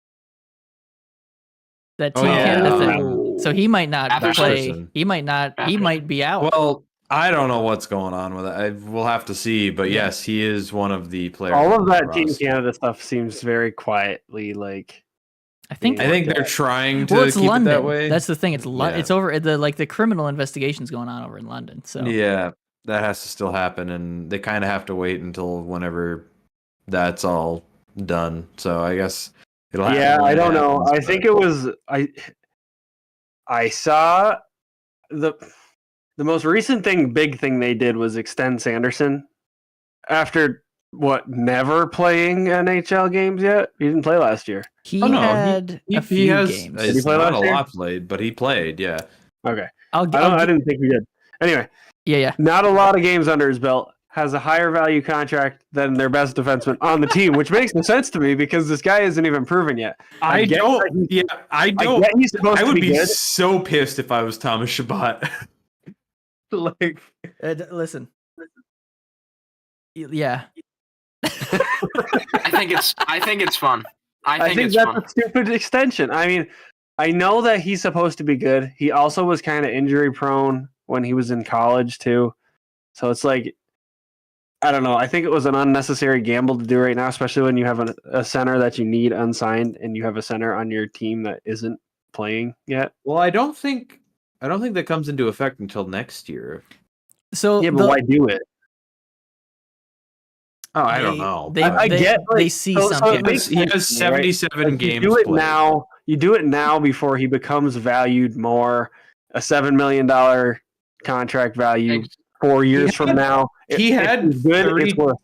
That Team Canada thing. So he might not play. He might be out. Well, I don't know what's going on with it. We'll have to see. But yes, he is one of the players. All of that Team Canada stuff seems very quietly like. I think they're trying to it's keep London. it that way. That's the thing. It's it's over the criminal investigations going on over in London. So yeah, that has to still happen, and they kind of have to wait until whenever that's all done. So I guess it'll happen. Yeah, I don't know. I think it was I saw the most recent big thing they did was extend Sanderson after never playing NHL games yet. He didn't play last year. He had a few games. Did he play not last a year? lot played, but he played. Yeah. Okay. I didn't think he did. Anyway. Yeah. Not a lot of games under his belt. Has a higher value contract than their best defenseman on the team, which makes no sense to me because this guy isn't even proven yet. I would be good. so pissed if I was Thomas Chabot. Like, listen. Yeah. I think it's fun. I think that's a stupid extension. I mean, I know that he's supposed to be good. He also was kind of injury prone when he was in college too. So it's like, I don't know. I think it was an unnecessary gamble to do right now, especially when you have a center that you need unsigned and you have a center on your team that isn't playing yet. Well, I don't think that comes into effect until next year. So yeah, but why do it? Oh, I don't know. I get like, they see something. He has 77 right? games. You do it played. now. You do it now before he becomes valued more. A $7 million contract value 4 years from now. He had it's good. It's worth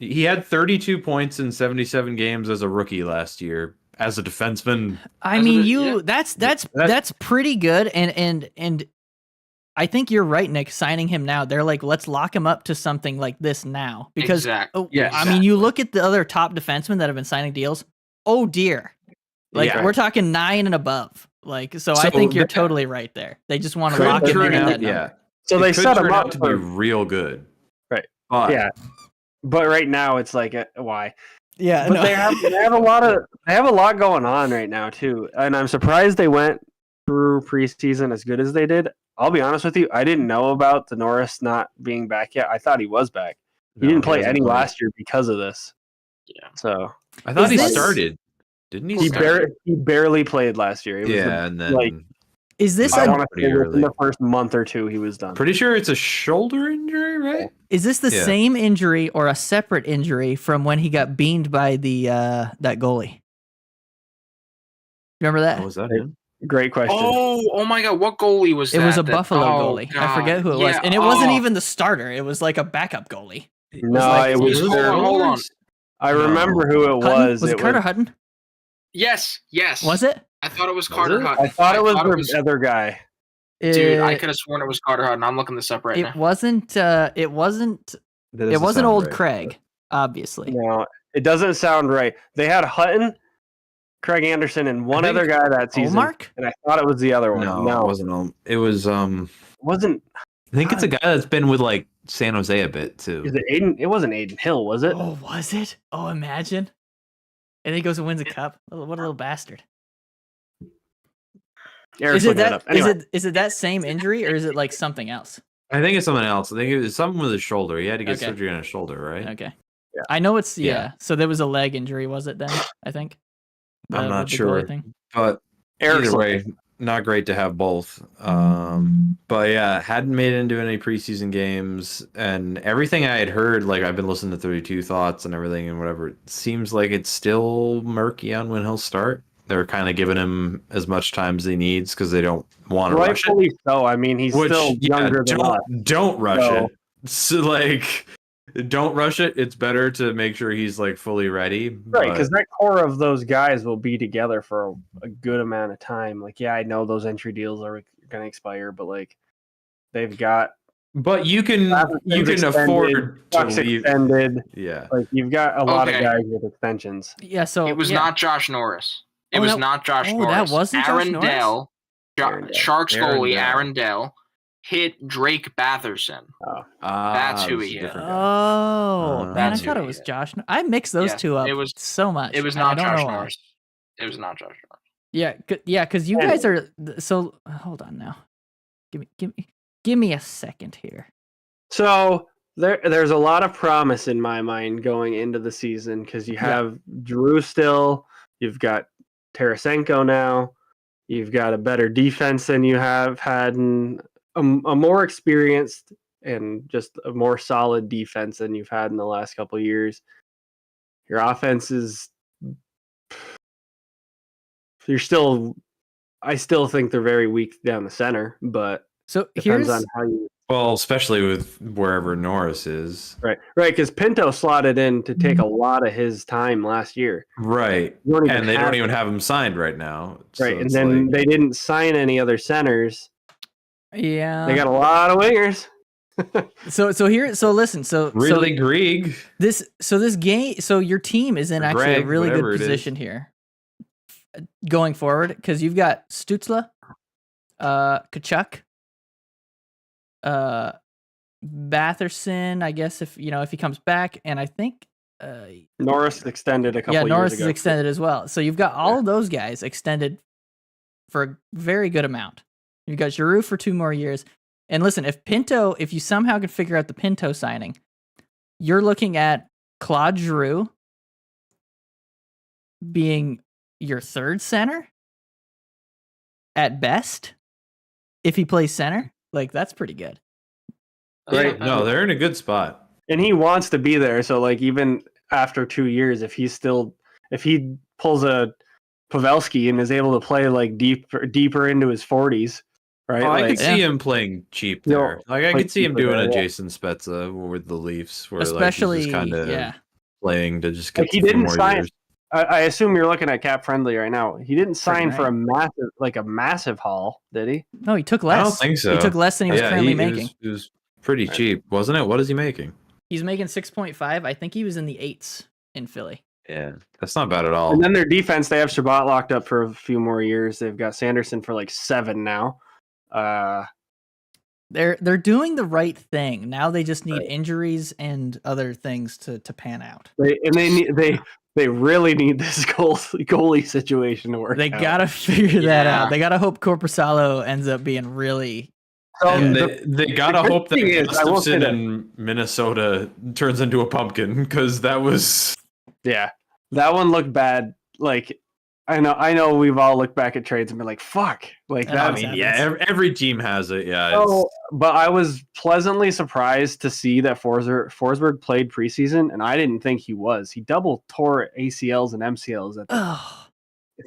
it. He had 32 points in 77 games as a rookie last year as a defenseman. I mean, that's pretty good, and I think you're right, Nick. Signing him now, they're like, let's lock him up to something like this now, because I mean, you look at the other top defensemen that have been signing deals. Oh dear, we're talking 9 and above. So I think you're totally right there. They just want to lock him in at that number. So they set him up to be real good, right? But right now it's like, why? Yeah, but they have a lot going on right now too, and I'm surprised they went through preseason as good as they did. I'll be honest with you, I didn't know about the Norris not being back yet. I thought he was back. He didn't play any last year because of this. Yeah. So I thought he started. Didn't he? He barely played last year. It was and then is this in the first month or two he was done? Pretty sure it's a shoulder injury, right? Is this the same injury or a separate injury from when he got beamed by the that goalie? Remember that? What was that? Great question. Oh my God! What goalie was that? It was a Buffalo goalie. God. I forget who it was, and it wasn't even the starter. It was like a backup goalie. It was. Hold on. I remember who it was. Was it Carter Hutton? Yes. Was it? I thought it was Carter Hutton. I thought it was the other guy. Dude, I could have sworn it was Carter Hutton. I'm looking this up now. It wasn't old Craig, obviously. No, it doesn't sound right. They had Hutton, Craig Anderson, and one other guy that season. Mark? And I thought it was the other one. No, it wasn't. It was wasn't. I think it's a guy that's been with like San Jose a bit too. Is it Aiden? It wasn't Aiden Hill, was it? Oh, was it? Oh, imagine. And then he goes and wins a cup. What a little bastard. Is it that same injury, or is it like something else? I think it's something else. I think it was something with his shoulder. He had to get surgery on his shoulder, right? Okay. Yeah. I know it's So there was a leg injury, was it then? I think. I'm not sure. But either way, not great to have both. But yeah, hadn't made it into any preseason games, and everything I had heard, like I've been listening to 32 Thoughts and everything and whatever, it seems like it's still murky on when he'll start. They're kind of giving him as much time as he needs because they don't want to rush it. So I mean, he's still younger than us. Don't rush it. So don't rush it. It's better to make sure he's like fully ready. Right, because that core of those guys will be together for a good amount of time. Like, I know those entry deals are going to expire, but like they've got. But you can afford to leave. Extended. Yeah, like you've got a lot of guys with extensions. Yeah, so it was not Josh Norris. It was not Josh Norris. That wasn't Aaron Josh Dell, Sharks goalie Aaron Dell hit Drake Batherson. That's who he hit. Man, I thought it was Josh. I mixed those two up so much. It was not Josh Norris. It was not Josh Norris. Yeah, because you guys are so. Hold on now. Give me a second here. So there's a lot of promise in my mind going into the season because you have Drew still. You've got Tarasenko now. You've got a better defense than you have had, and a more experienced and just a more solid defense than you've had in the last couple of years. Your offense is. I still think they're very weak down the center, but depends on how you. Well, especially with wherever Norris is. Right, because Pinto slotted in to take a lot of his time last year. Right, and they don't even have him signed right now. Right, and then they didn't sign any other centers. Yeah, they got a lot of wingers. Listen, really Grieg. This game, so your team is in actually a really good position here, going forward, because you've got Stützle, Tkachuk, Batherson, I guess if he comes back, and I think Norris extended a couple years ago. Norris is extended as well. So you've got all of those guys extended for a very good amount. You've got Giroux for 2 more years. And listen, if you somehow can figure out the Pinto signing, you're looking at Claude Giroux being your third center at best if he plays center. Like, that's pretty good. Right. No, they're in a good spot. And he wants to be there. So like even after 2 years, if he pulls a Pavelski and is able to play like deeper into his 40s, right? Oh, I like, could see him playing cheap there. Like I could see him doing a Jason Spezza with the Leafs, where especially like he's just kind of playing to just get like he didn't more sign. years. I assume you're looking at cap friendly right now. He didn't sign for a massive haul, did he? No, he took less. I don't think so. He took less than he was currently making. It was pretty cheap, wasn't it? What is he making? He's making 6.5. I think he was in the 8s in Philly. Yeah, that's not bad at all. And then their defense, they have Shabbat locked up for a few more years. They've got Sanderson for like 7 now. They're doing the right thing. Now they just need injuries and other things to pan out. They really need this goalie situation to work. They gotta figure that out. They gotta hope Korpisalo ends up being really. And they gotta hope that Gustafsson in Minnesota turns into a pumpkin, because that was that one looked bad. Like I know we've all looked back at trades and been like, "Fuck!" Like that. I mean, every team has it. Yeah. So, but I was pleasantly surprised to see that Forsberg played preseason, and I didn't think he was. He double tore ACLs and MCLs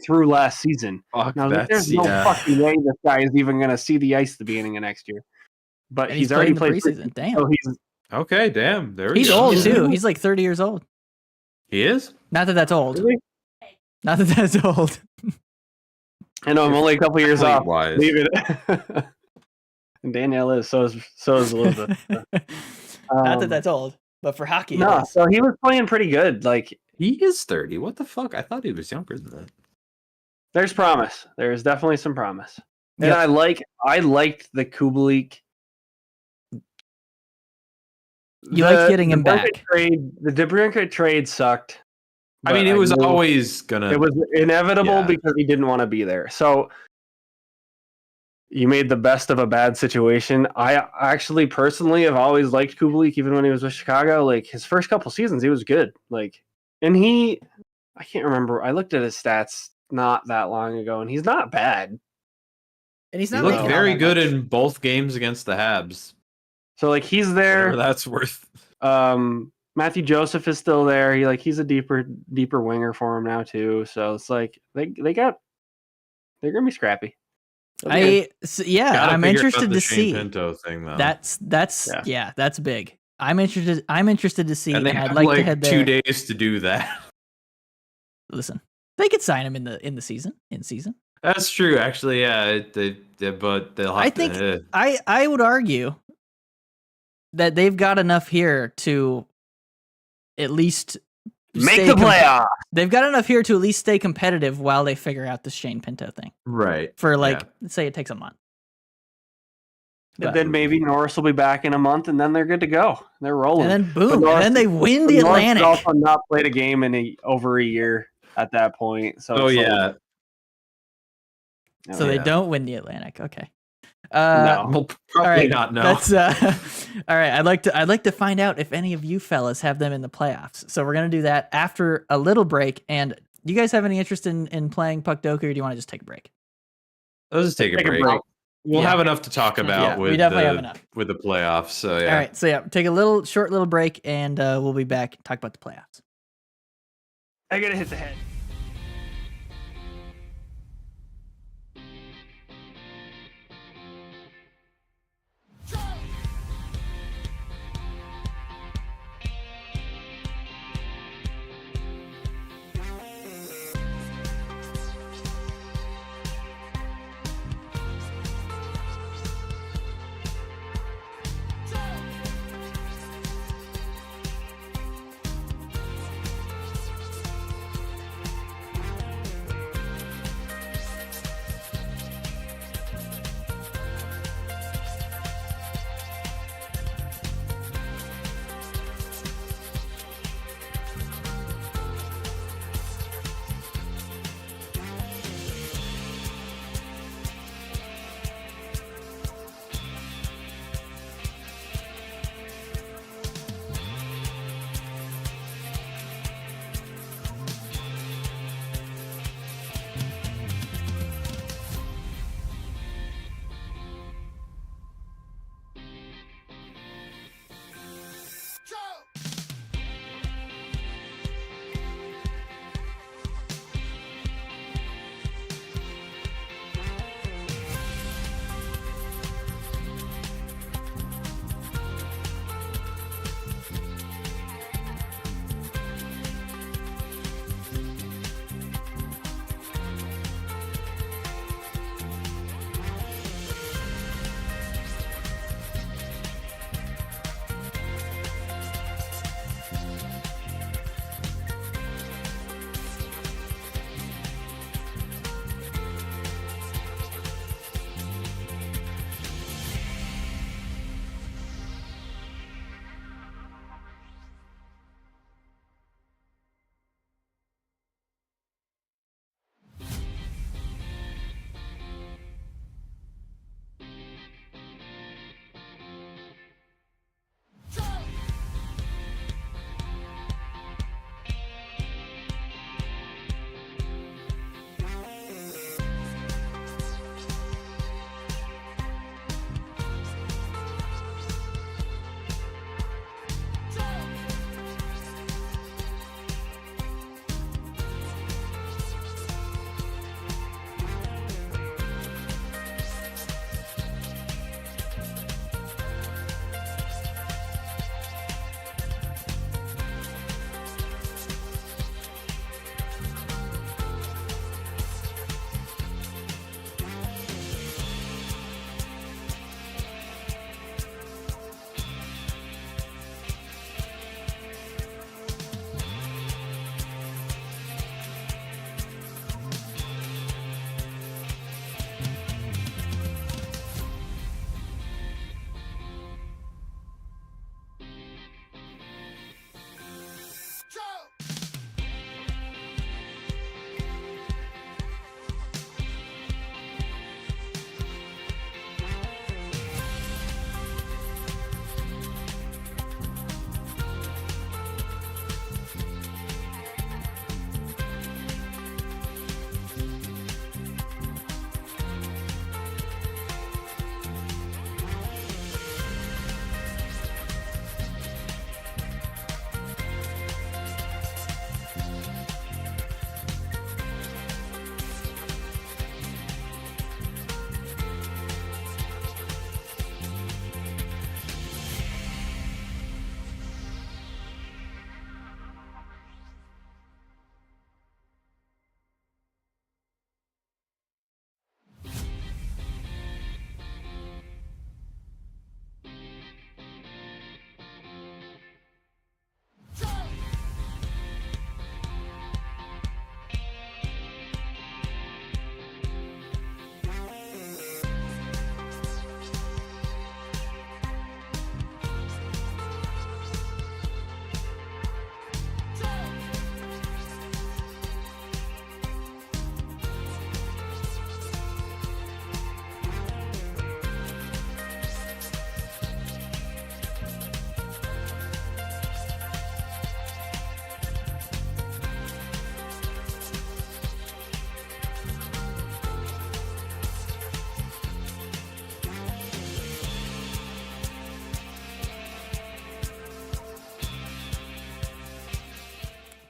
through last season. Now, there's no fucking way this guy is even going to see the ice at the beginning of next year. But he's already played preseason. Damn. So okay. Damn. He's old too. He's like 30 years old. He is. Not that that's old. Really? Not that that's old. I know I'm only a couple years off. Leave it. And Danielle is. So is Elizabeth. Not that that's old, but for hockey. No, so he was playing pretty good. Like he is 30. What the fuck? I thought he was younger than that. There's promise. There is definitely some promise. And I liked the Kubalik. You like getting him back. The DeBrincat trade sucked. I mean, it was always gonna. It was inevitable because he didn't want to be there. So you made the best of a bad situation. I actually personally have always liked Kubalik, even when he was with Chicago. Like his first couple seasons, he was good. Like, and I can't remember. I looked at his stats not that long ago, and he's not bad. And he looked very good in both games against the Habs. So like he's there. Whatever that's worth. Matthew Joseph is still there. He's a deeper winger for him now too. So it's like they're gonna be scrappy. I'm interested to see. Pinto thing, though. That's big. I'm interested to see. And they I'd have like to head there. 2 days to do that. Listen, they could sign him in the season. That's true, actually. Yeah, but they'll have to. I would argue that they've got enough here to at least make the playoffs. They've got enough here to at least stay competitive while they figure out this Shane Pinto thing. Right. For let's say it takes a month. But then maybe Norris will be back in a month, and then they're good to go. They're rolling. And then boom, and then they win the Atlantic. Norris also not played a game in over a year at that point. So So they don't win the Atlantic. Okay. No, well, probably not. No. That's all right. I'd like to find out if any of you fellas have them in the playoffs. So we're gonna do that after a little break. And do you guys have any interest in playing Puck Doku, or do you want to just take a break? Let's just take a break. We'll have enough to talk about with the playoffs. So All right. So take a short little break, and we'll be back and talk about the playoffs. I gotta hit the head.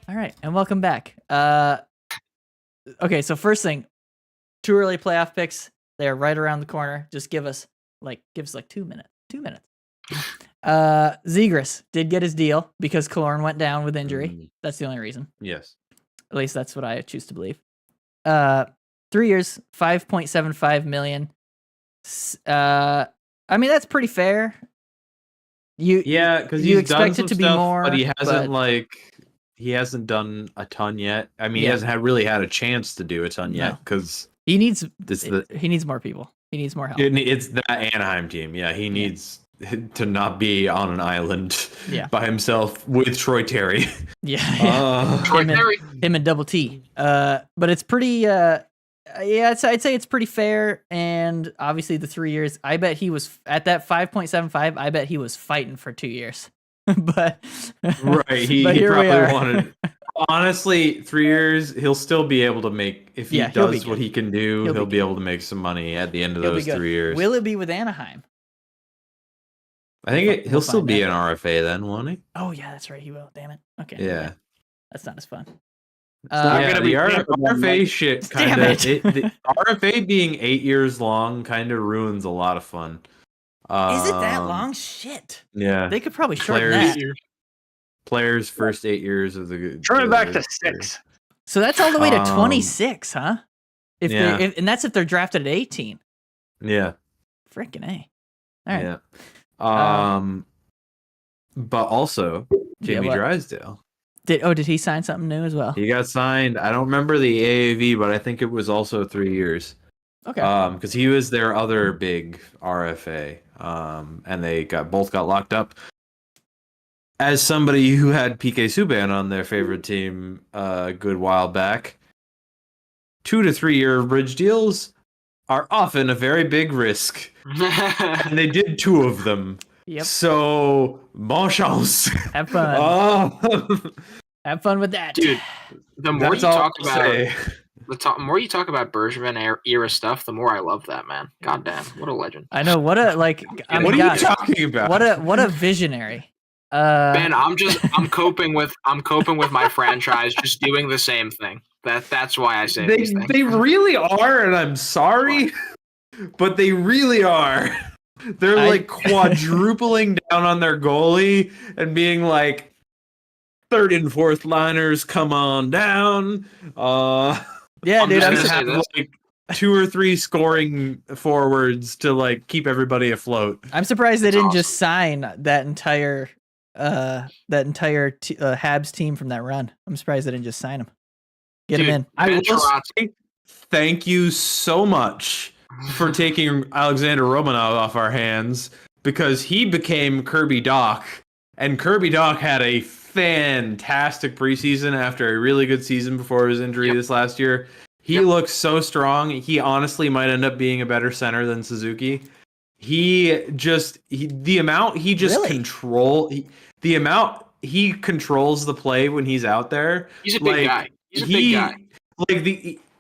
All right, and welcome back. Okay, so first thing, too early playoff picks. They are right around the corner. Just give us like 2 minutes. 2 minutes. Zegras did get his deal because Killorn went down with injury. That's the only reason. Yes. At least that's what I choose to believe. 3 years, $5.75 million. I mean, that's pretty fair. Because you he's done expect some it to be stuff, more, but he hasn't done a ton yet. I mean, he hasn't really had a chance to do a ton yet because he needs more people. He needs more help. It's that Anaheim team. Yeah, he needs to not be on an island by himself with Troy Terry. Troy Terry. Him and Double T. But it's pretty. I'd say it's pretty fair. And obviously, the 3 years. I bet he was at that 5.75. I bet he was fighting for 2 years. But right, he probably wanted. Honestly, 3 years, he'll still be able to make, if he does what he can do, he'll be able to make some money at the end of those 3 years. Will it be with Anaheim? I think he'll still be an RFA then, won't he? Oh, yeah, that's right. He will. Damn it. Okay. Yeah. That's not as fun. The RFA shit kind of... The RFA being 8 years long kind of ruins a lot of fun. Is it that long? Shit. Yeah. They could probably shorten that. Players' first 8 years of the... Turn it back to 6. So that's all the way to 26, huh? And that's if they're drafted at 18. Yeah. Freaking A. All right. Yeah. But also, Jamie Drysdale. Did he sign something new as well? He got signed. I don't remember the AAV, but I think it was also 3 years. Okay. Because he was their other big RFA. And they both got locked up. As somebody who had PK Subban on their favorite team a good while back, 2 to 3 year bridge deals are often a very big risk. And they did 2 of them. Yep. So, bon chance. Have fun. Have fun with that. Dude, the more you talk about Bergevin era stuff, the more I love that, man. God damn, what a legend. I know, what a, like... what are you talking about? What a visionary. Man, I'm coping with my franchise just doing the same thing. That's why I say these things. They really are, and I'm sorry, but they really are. They're like quadrupling down on their goalie and being like, third and fourth liners, come on down. Yeah, dude, I'm just have like 2 or 3 scoring forwards to like keep everybody afloat. I'm surprised they didn't just sign that entire Habs team from that run. I'm surprised they didn't just sign him. Get him in. I will say thank you so much for taking Alexander Romanov off our hands, because he became Kirby Dach, and Kirby Dach had a fantastic preseason after a really good season before his injury this last year. He looks so strong. He honestly might end up being a better center than Suzuki. The amount he controls the play when he's out there. He's a big guy. He's a big guy.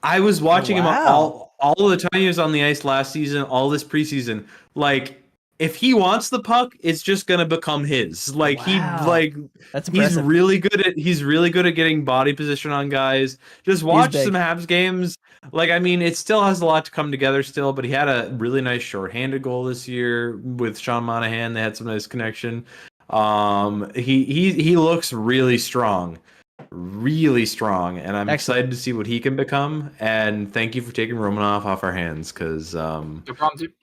I was watching him all the time he was on the ice last season, all this preseason. Like, if he wants the puck, it's just gonna become his. Like that's impressive. He's really good at getting body position on guys. Just watch some Habs games. Like, I mean, it still has a lot to come together still, but he had a really nice shorthanded goal this year with Sean Monahan. They had some nice connection. He looks really strong, and I'm excited to see what he can become. And thank you for taking Romanov off our hands, because no problem, dude.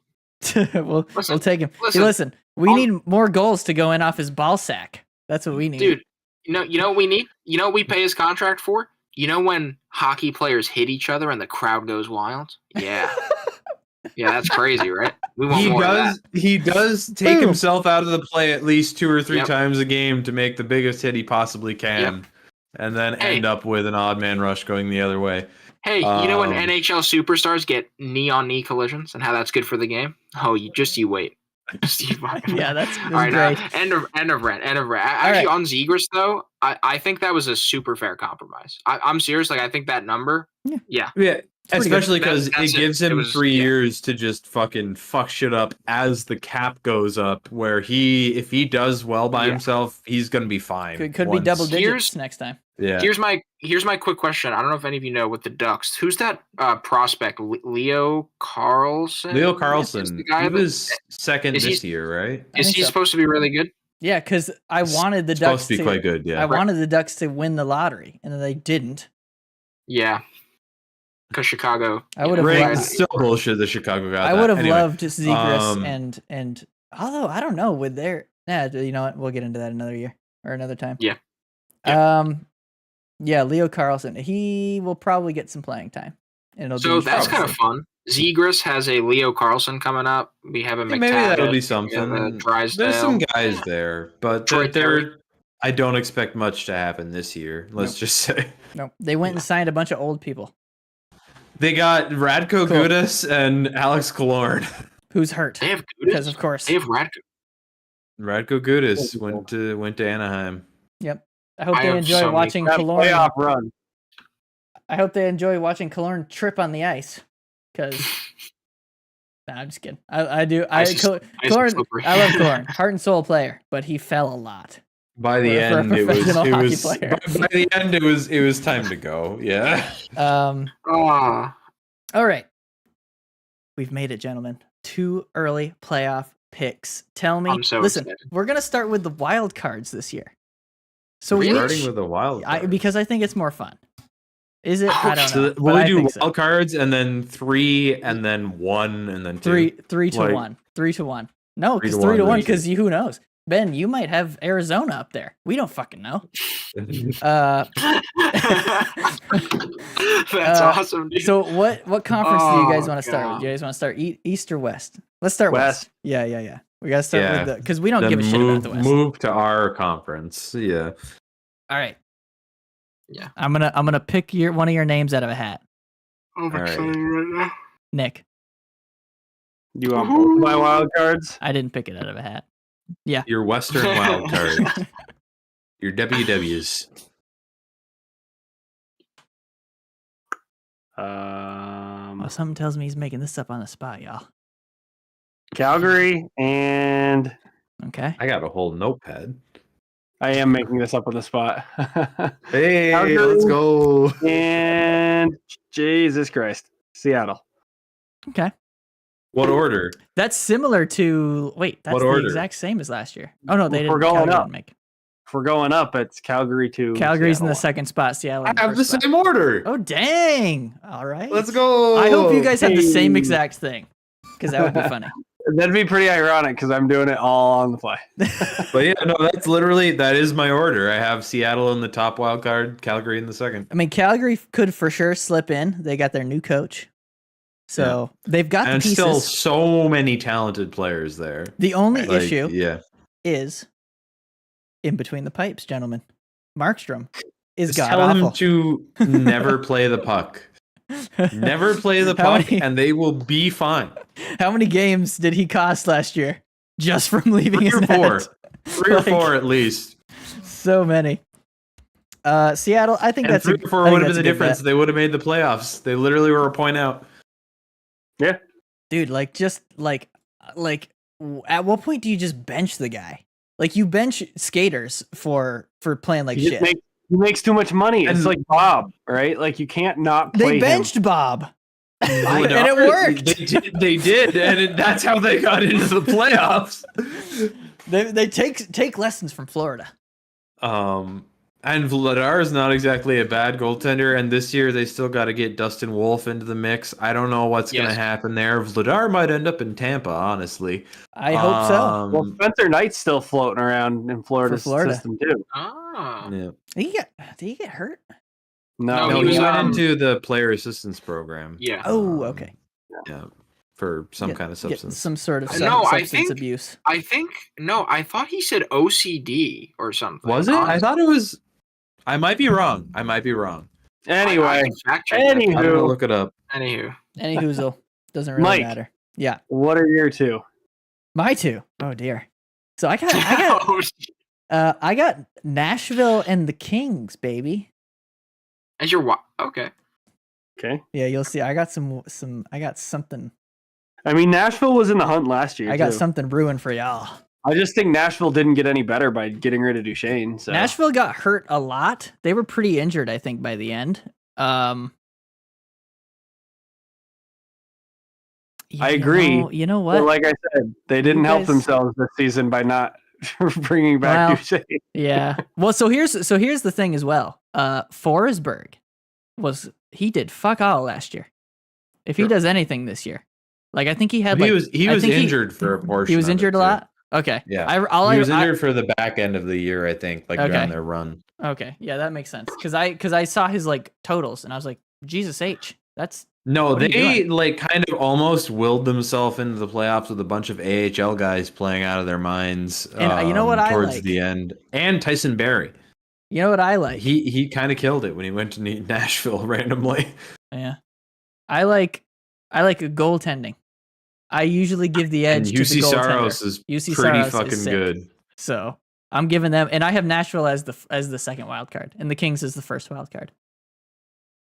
we'll take him. Listen, we need more goals to go in off his ball sack. That's what we need, dude. You know what we need? You know what we pay his contract for? You know when hockey players hit each other and the crowd goes wild? Yeah. Yeah, that's crazy, right? We want more of that. He does take himself out of the play at least 2 or 3 times a game to make the biggest hit he possibly can, and then end up with an odd man rush going the other way. Hey, you know when NHL superstars get knee-on-knee collisions and how that's good for the game? Oh, you wait. Yeah, that's all right. great. End of rant. Actually, on Zegras though, I think that was a super fair compromise. I'm serious. Like, I think that number. Yeah. Especially because it gives him 3 yeah. years to just fucking fuck shit up as the cap goes up. Where if he does well by himself, he's gonna be fine. Could be double digits next time. Yeah. Here's my quick question. I don't know if any of you know with the Ducks. Who's that prospect? Leo Carlson. Leo Carlson. He was second this year, right? Is he supposed to be really good? Yeah, because I wanted the Ducks to be quite good. Yeah, I wanted the Ducks to win the lottery, and then they didn't. Yeah, because Chicago. I would have still bullshit. The Chicago got. I would have loved Zegras and although I don't know with their. You know what? We'll get into that another year or another time. Yeah. Yeah, Leo Carlson. He will probably get some playing time. So that's kind of fun. Zegras has a Leo Carlson coming up. We have a McTavish. Maybe that'll be something. There's some guys there, but I don't expect much to happen this year. Let's just say. No, they went and signed a bunch of old people. They got Radko Gudas and Alex Killorn. Who's hurt? They have Gudas? Because of course. They have Radko. Radko Gudas went to Anaheim. Yep. I hope they enjoy watching Killorn. Playoff run. I hope they enjoy watching Killorn trip on the ice. Because I'm just kidding. I do. Killorn, I love Killorn. Heart and soul player, but he fell a lot. By the end, it was time to go. Yeah. All right. We've made it, gentlemen. 2 early playoff picks. Tell me. Listen, excited. We're gonna start with the wild cards this year. So starting with the wild card. because I think it's more fun. Is it? I don't know. Will we do wild cards and then 3 and then 1 and then 2? 3 to 1. 3 to 1. No, because 3 to 1. Because who knows? Ben, you might have Arizona up there. We don't fucking know. That's awesome, dude. So what conference do you guys want to start with? Do you guys want to start East or West? Let's start West. Yeah. We gotta start with because we don't give a shit about the West. Move to our conference. Yeah. All right. Yeah. I'm gonna pick one of your names out of a hat. I'm excited right now. Nick. You want both of my wild cards? I didn't pick it out of a hat. Yeah. Your Western wild card. Your WWs. Well, something tells me he's making this up on the spot, y'all. Calgary and okay. I got a whole notepad. I am making this up on the spot. Hey, Calgary, let's go. And Jesus Christ, Seattle. Okay. What order? That's similar to that's the exact same as last year. Oh no, they didn't. We're going up. If we're going up, it's Calgary to Calgary's Seattle. In the second spot. Seattle. I have the same order. Oh dang! All right, let's go. I hope you guys have the same exact thing, because that would be funny. That'd be pretty ironic because I'm doing it all on the fly. But yeah, no, that is my order. I have Seattle in the top wild card, Calgary in the second. I mean, Calgary could for sure slip in. They got their new coach. So they've got the pieces. Still so many talented players there. The only issue is in between the pipes, gentlemen. Markstrom is god awful. Tell him to never play the puck. Never play the puck, and they will be fine. How many games did he cost last year just from leaving his net? 3 or 4 at least. So many. Seattle, I think that's 3 or 4 would have been the difference. They would have made the playoffs. They literally were a point out. Yeah, dude. Like, at what point do you just bench the guy? Like, you bench skaters for playing like shit. He makes too much money. It's like Bob, right? Like, you can't not play They benched him. Bob. And it worked. They did, and that's how they got into the playoffs. They take lessons from Florida. And Vladar is not exactly a bad goaltender, and this year they still got to get Dustin Wolf into the mix. I don't know what's going to happen there. Vladar might end up in Tampa, honestly. I hope so. Well, Spencer Knight's still floating around in Florida's system too. Oh. Yeah. Did he get hurt? No, he went into the player assistance program. Yeah. Oh, okay. Yeah. For some kind of substance. Some sort of substance abuse. I thought he said OCD or something. Was it? I thought it was. I might be wrong. Anyway, anywho, look it up. Anywhoozle. Doesn't really Mike, matter. Yeah. What are your 2? My 2. Oh dear. So I got Nashville and the Kings, baby. As your what? Okay. Okay. Yeah, you'll see. I got some. I got something. I mean, Nashville was in the hunt last year. I got too. something brewing for y'all. I just think Nashville didn't get any better by getting rid of Duchesne. So. Nashville got hurt a lot. They were pretty injured, I think, by the end. I agree. You know what? But like I said, they didn't help themselves this season by not bringing back Duchesne. Yeah. Well, so here's the thing as well. Forsberg he did fuck all last year. If he does anything this year, like I think he had he was injured for a portion. He was injured a lot. Okay. Yeah. He was injured for the back end of the year, I think, during their run. Okay. Yeah, that makes sense. Because I saw his totals and I was like, Jesus H. That's no, they kind of almost willed themselves into the playoffs with a bunch of AHL guys playing out of their minds. And you know what I like? Towards the end, and Tyson Barrie. You know what I like? He kind of killed it when he went to Nashville randomly. Yeah, I like goaltending. I usually give the edge to the goaltender. Saros is pretty fucking good. So I'm giving them, and I have Nashville as the second wild card, and the Kings as the first wild card.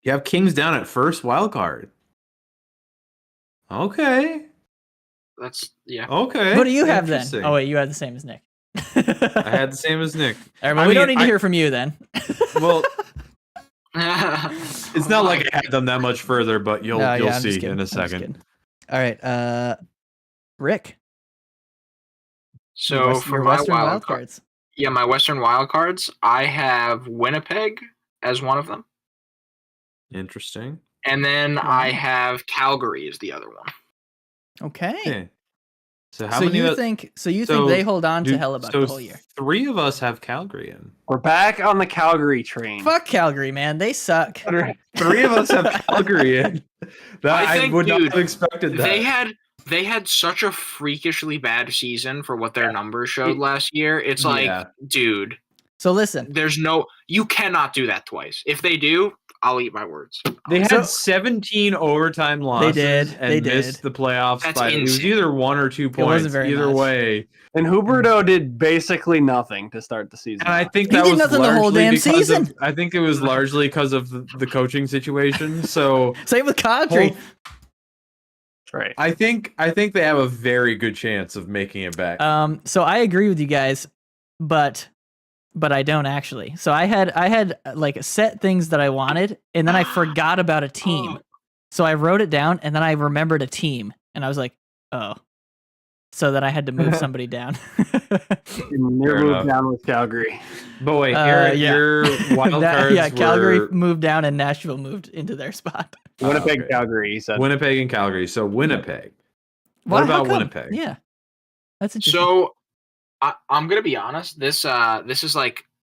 You have Kings down at first wild card. Okay. Okay. What do you have then? Oh wait, you had the same as Nick. I had the same as Nick. All right, well, we don't need to hear from you then. Well, it's not like I had them that much further, but you'll see in a second. All right, Rick. So for my wild cards, my Western wild cards, I have Winnipeg as one of them. Interesting. And then I have Calgary as the other one. Okay. So you think they hold on to Hellebuck the whole year? 3 of us have Calgary in. We're back on the Calgary train. Fuck Calgary, man. They suck. 3 of us have Calgary in. I would not have expected that. They had such a freakishly bad season for what their numbers showed last year. It's dude. So listen. You cannot do that twice. If they do, I'll eat my words. They had 17 overtime losses. They missed the playoffs by it was either 1 or 2 points. Either way. And Huberdeau did basically nothing to start the season. And I think that was largely the whole damn season. I think it was largely because of the coaching situation. So same with Kadri. Right. I think they have a very good chance of making it back. So I agree with you guys, but I don't actually. So I had set things that I wanted, and then I forgot about a team. So I wrote it down, and then I remembered a team, and I was like, oh. So that I had to move somebody down. Moved down with Calgary. But wait, your wild cards Calgary moved down, and Nashville moved into their spot. Winnipeg, Calgary, he said. Winnipeg and Calgary. So Winnipeg. What about Winnipeg? Yeah. That's interesting. So I'm gonna be honest. This is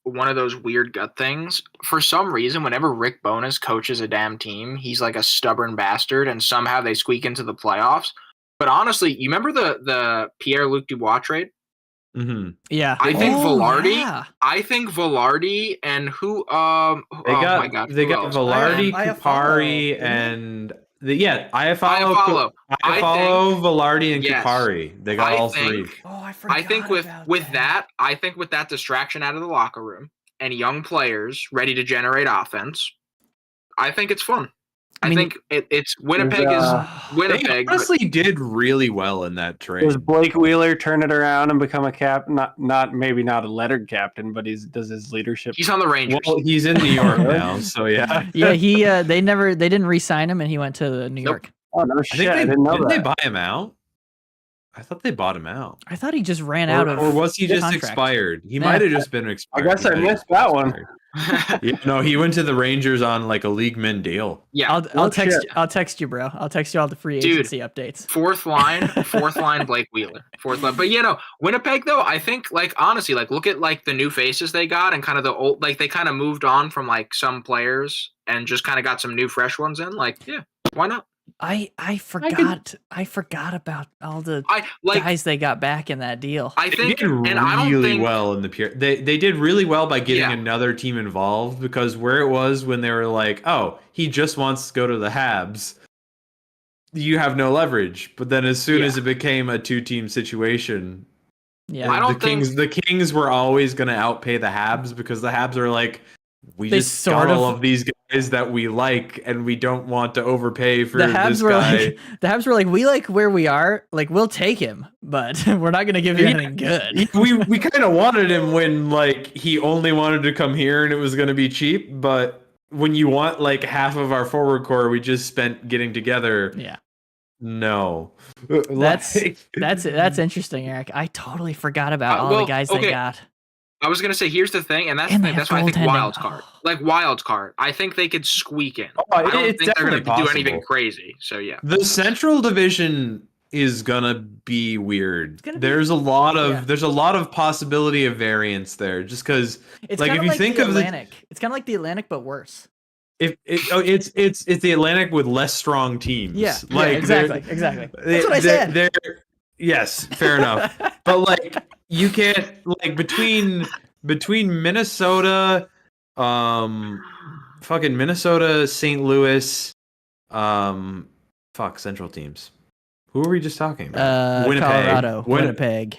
one of those weird gut things. For some reason, whenever Rick Bowness coaches a damn team, he's like a stubborn bastard, and somehow they squeak into the playoffs. But honestly, you remember the Pierre-Luc Dubois trade? Mm-hmm. Yeah. I think Velarde and who? They got Velarde, Kupari, and Iafallo, Velarde, and Kupari. They got all 3. Oh, I forgot. I think with that distraction out of the locker room and young players ready to generate offense, I think it's fun. I think it's Winnipeg is Winnipeg. They honestly did really well in that trade. Does Blake Wheeler turn it around and become a captain? Maybe not a lettered captain, but does his leadership? He's on the Rangers. Well, he's in New York now, so yeah. Yeah, they didn't re-sign him, and he went to New York. Oh no shit! I didn't know that. Didn't they buy him out? I thought they bought him out. I thought he just ran out of. Or was he just contract. Expired? He might have just been expired. I guess I missed that one. No, he went to the Rangers on like a league min deal. Yeah, I'll text you, bro. I'll text you all the free agency updates. Fourth line, Blake Wheeler. Fourth line, but Winnipeg though. I think honestly, look at the new faces they got and kind of the old. They kind of moved on from some players and just kind of got some new fresh ones in. Why not? I forgot about all the guys they got back in that deal. I think they did really well in the pure. They did really well by getting another team involved, because where it was when they were like, oh, he just wants to go to the Habs, you have no leverage. But then as soon as it became a 2-team situation, I don't think the Kings were always going to outpay the Habs, because the Habs are like, we They just sort got all of- of these guys that we like, and we don't want to overpay for the this Habs were guy. like, the Habs were like, we like where we are. Like, we'll take him, but we're not going to give you Yeah. anything good. we kind of wanted him when like he only wanted to come here and it was going to be cheap, but when you want like half of our forward core we just spent getting together. Yeah. No. That's Like- that's interesting, Eric. I totally forgot about all the guys they got. I was gonna say, here's the thing, and that's And the they thing. That's have why I think goaltending. wild card, like wild card. I think they could squeak in. Oh, I don't it's think they're gonna definitely do anything possible. crazy. So yeah, The Central Division is gonna be weird. gonna be- There's a lot of yeah. there's a lot of possibility of variance there, just because It's like kind if of you like think the of Atlantic. It's kind of like the Atlantic, but worse. it's the Atlantic with less strong teams. Yeah, like exactly. That's what I said. Yes, fair enough. But like you can't like between Minnesota, fucking Minnesota, St. Louis, Central teams. Who were we just talking about? Winnipeg. Colorado, Winnipeg,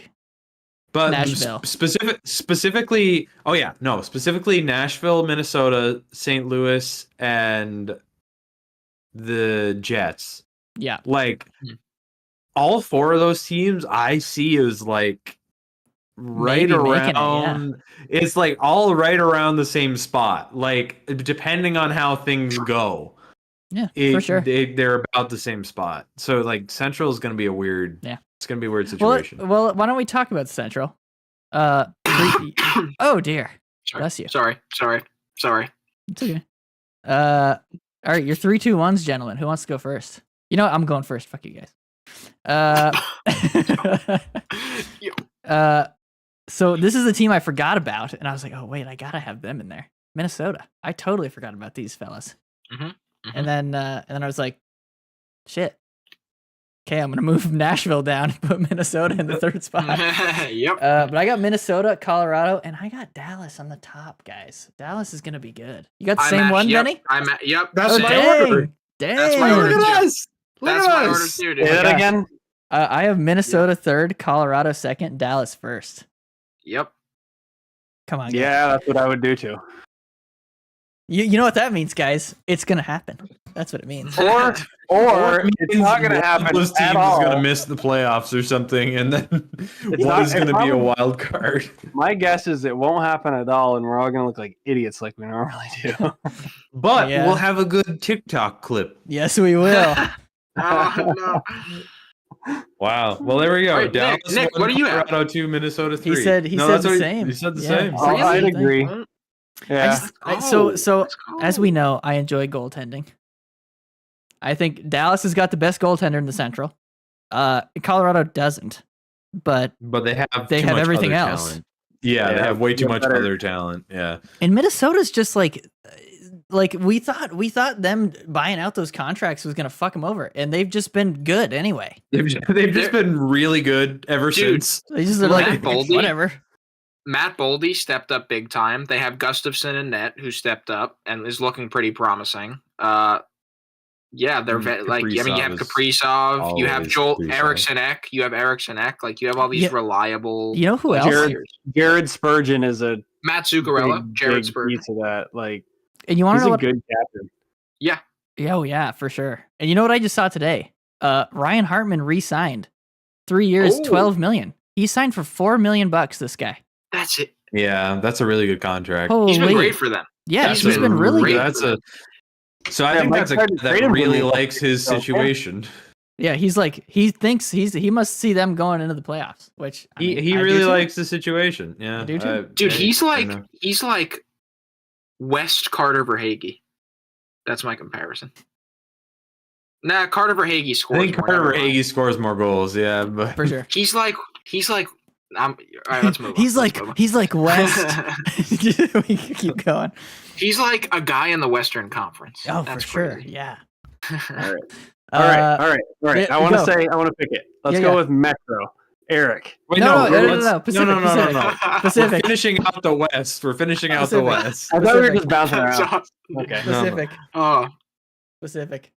But Nashville. specifically, specifically Nashville, Minnesota, St. Louis, and the Jets. Yeah. Like all four of those teams I see as like right Maybe making it, around it's like all right around the same spot. Like depending on how things go. Yeah, for sure. They're about the same spot. So like Central is going to be a weird. Yeah. It's going to be a weird situation. Well, why don't we talk about Central? Oh dear. Bless you. Sorry. It's okay. All right, your 3-2-1s, gentlemen. Who wants to go first? You know what? I'm going first. Fuck you guys. So this is the team I forgot about, and I was like, oh wait, I gotta have them in there. Minnesota. I totally forgot about these fellas. And then I was like, shit. Okay, I'm gonna move Nashville down and put Minnesota in the third spot. Yep. But I got Minnesota, Colorado, and I got Dallas on the top, guys. Dallas is gonna be good. You got the same one, Benny? Yep. That's my Dang. order. Dang. That's my order. Look at too. us. That's my order too, dude. Say that again. I have Minnesota third, Colorado second, Dallas first. Yep. Come on, guys. Yeah, that's what I would do too. You know what that means, guys? It's gonna happen. That's what it means. Or it's not going to happen Those teams at all. is going to miss the playoffs or something, and then one not- is going to if be a I'm- wild card. My guess is it won't happen at all, and we're all going to look like idiots like we normally do. But Yeah. we'll have a good TikTok clip. Yes, we will. No. Wow. Well, there we go. All right, Dallas Nick, one, what do you have? Colorado 2, Minnesota 3. He said the that's what same. He said the Yeah. same. Oh, I'd Really? agree. Yeah. So Let's go. as we know, I enjoy goaltending. I think Dallas has got the best goaltender in the Central. Colorado doesn't, but But they have They too have much everything other else. talent. Yeah, they Yeah, have way too they're much better. other talent. Yeah. and Minnesota's just like we thought them buying out those contracts was gonna fuck them over, and they've just been good anyway. They've just been really good ever Dude, since. They just are Matt like Boldy? whatever. Matt Boldy stepped up big time. They have Gustafson and Net, who stepped up and is looking pretty promising. Yeah, they're like. I mean, you have Kaprizov, you have always Joel Kaprizov. Eriksson-Ek, you have Eriksson-Ek. Like you have all these Yeah. reliable. You know who else? players. Jared Spurgeon is a Matt Zuccarello, big, Jared big Spurgeon. piece of that. Like And you want he's to know a what? good captain. Yeah, Yeah, oh yeah, for sure. And you know what I just saw today? Ryan Hartman re-signed, 3 years, Oh. $12 million. He signed for $4 million. This guy. that's it. Yeah, that's a really good contract. Holy, He's been great for them. yeah, he's he's been really great. good. That's a. So I Yeah, think Mike that's a tried to guy trade that him for really me. likes his So, yeah. situation. Yeah, he's like he thinks he must see them going into the playoffs, which I mean, He I do really too. likes the situation. Yeah, I do too. Dude, hey, he's I know. like West Carter Verhaeghe. That's my comparison. Nah, Carter Verhaeghe I scores. think more, Carter never mind. Verhaeghe scores more goals. Yeah, but for sure. He's like. All right, let's move on. He's Let's like move on. he's like West. We can keep going. He's like a guy in the Western Conference. Oh, That's for sure. crazy. Yeah. All right. All right. yeah, I want go. to pick it. Let's Yeah, go yeah. with Metro. Eric. wait, No, let's- Pacific, no. Pacific. We're Pacific. finishing out the West. We're finishing out the Pacific. West. I thought we were Pacific. just bouncing That's around. awesome. Okay. No. Pacific. Oh, Pacific.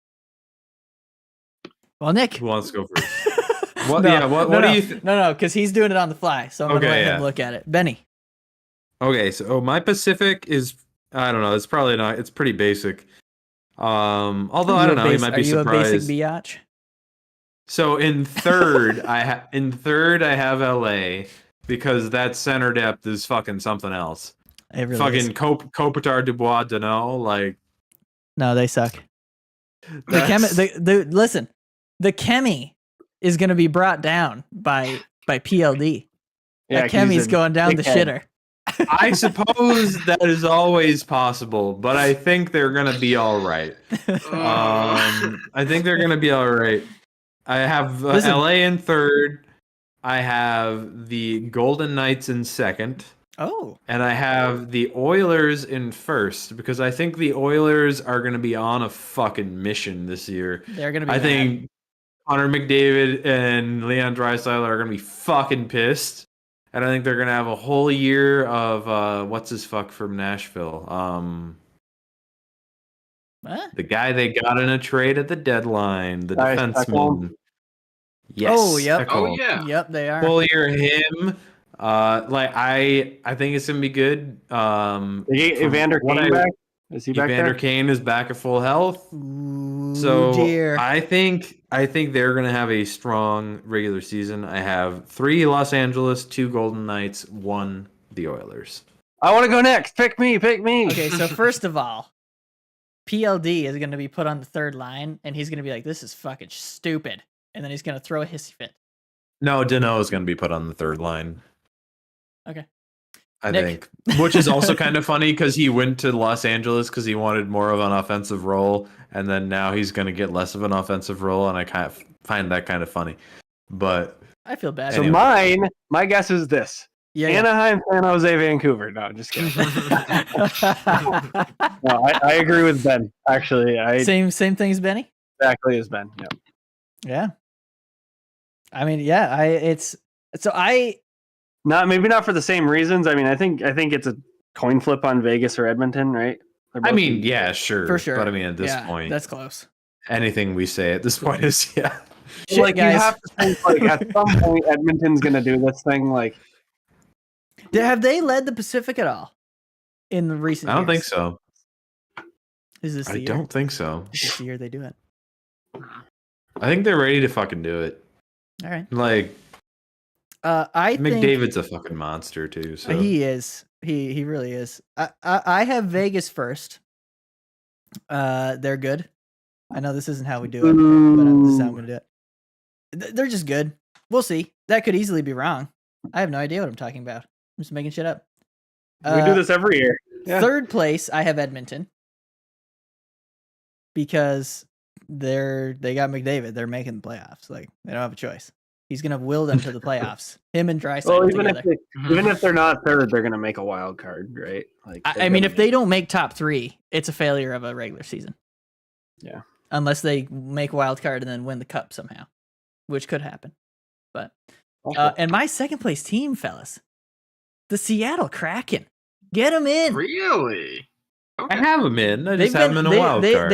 Well, Nick. Who wants to go first? What? No, Yeah. What no, do no, you? no, because he's doing it on the fly, so I'm gonna Okay, let yeah. him look at it. Benny. Okay, so my Pacific is I don't know. It's probably not. It's pretty basic. Although I don't know, you might be surprised. Are you a basic biatch? So in third, I have LA because that center depth is fucking something else. It really fucking is. Kopitar, Dubois, Danault, like. No, they suck. Listen, the Chemi is going to be brought down by PLD. Yeah, Chemi's going down the shitter. I suppose that is always possible, but I think they're going to be all right. I think they're going to be all right. I have LA in third. I have the Golden Knights in second. Oh. And I have the Oilers in first because I think the Oilers are going to be on a fucking mission this year. They're going to be I think Connor McDavid and Leon Draisaitl are going to be fucking pissed. And I think they're going to have a whole year of what's his fuck from Nashville? What? The guy they got in a trade at the deadline, the defenseman. Yes. Oh, yep. Oh, yeah. Yep, they are. Full year him. I think it's gonna be good. Evander Kane back? Is he back Evander there? Kane is back at full health. Ooh, So dear. I think they're gonna have a strong regular season. I have 3 Los Angeles, 2 Golden Knights, 1 the Oilers. I want to go next. Pick me. Okay, so first of all, PLD is going to be put on the third line, and he's going to be like, "This is fucking stupid," and then he's going to throw a hissy fit. No, Danault is gonna be put on the third line. Okay. I Nick. think, which is also kind of funny because he went to Los Angeles because he wanted more of an offensive role, and then now he's going to get less of an offensive role, and I kind of find that kind of funny. But I feel bad. So Anyway. my guess is this: Yeah. Anaheim, San Jose, Vancouver. No, just kidding. No, I agree with Ben. Actually, Same thing as Benny. exactly as Ben. Yeah. Yeah. I mean, yeah. Maybe not for the same reasons. I mean, I think it's a coin flip on Vegas or Edmonton, right? I mean, yeah, sure. For sure. But I mean, at this point, that's close. anything we say at this point is, yeah. Shit, like guys. you have to think, like at some point Edmonton's gonna do this thing. Like, Have they led the Pacific at all in the recent? I don't years? think so. Is this the I year? don't think so. Is this the year they do it? I think they're ready to fucking do it. All right. Like, I think McDavid's a fucking monster too. So he is. He really is. I have Vegas first. They're good. I know this isn't how we do it, but this is how I'm gonna do it. They're just good. We'll see. That could easily be wrong. I have no idea what I'm talking about. I'm just making shit up. we do this every year. Yeah. Third place, I have Edmonton because they got McDavid. They're making the playoffs. Like they don't have a choice. He's gonna will them to the playoffs. Him and Draisaitl Well, together. even if they're not third, they're gonna make a wild card, right? Like, I mean, if they don't make top 3, it's a failure of a regular season. Yeah. Unless they make wild card and then win the cup somehow, which could happen. But and my second place team, fellas, the Seattle Kraken, get them in. Really? I have them in. I just have them in a wild card.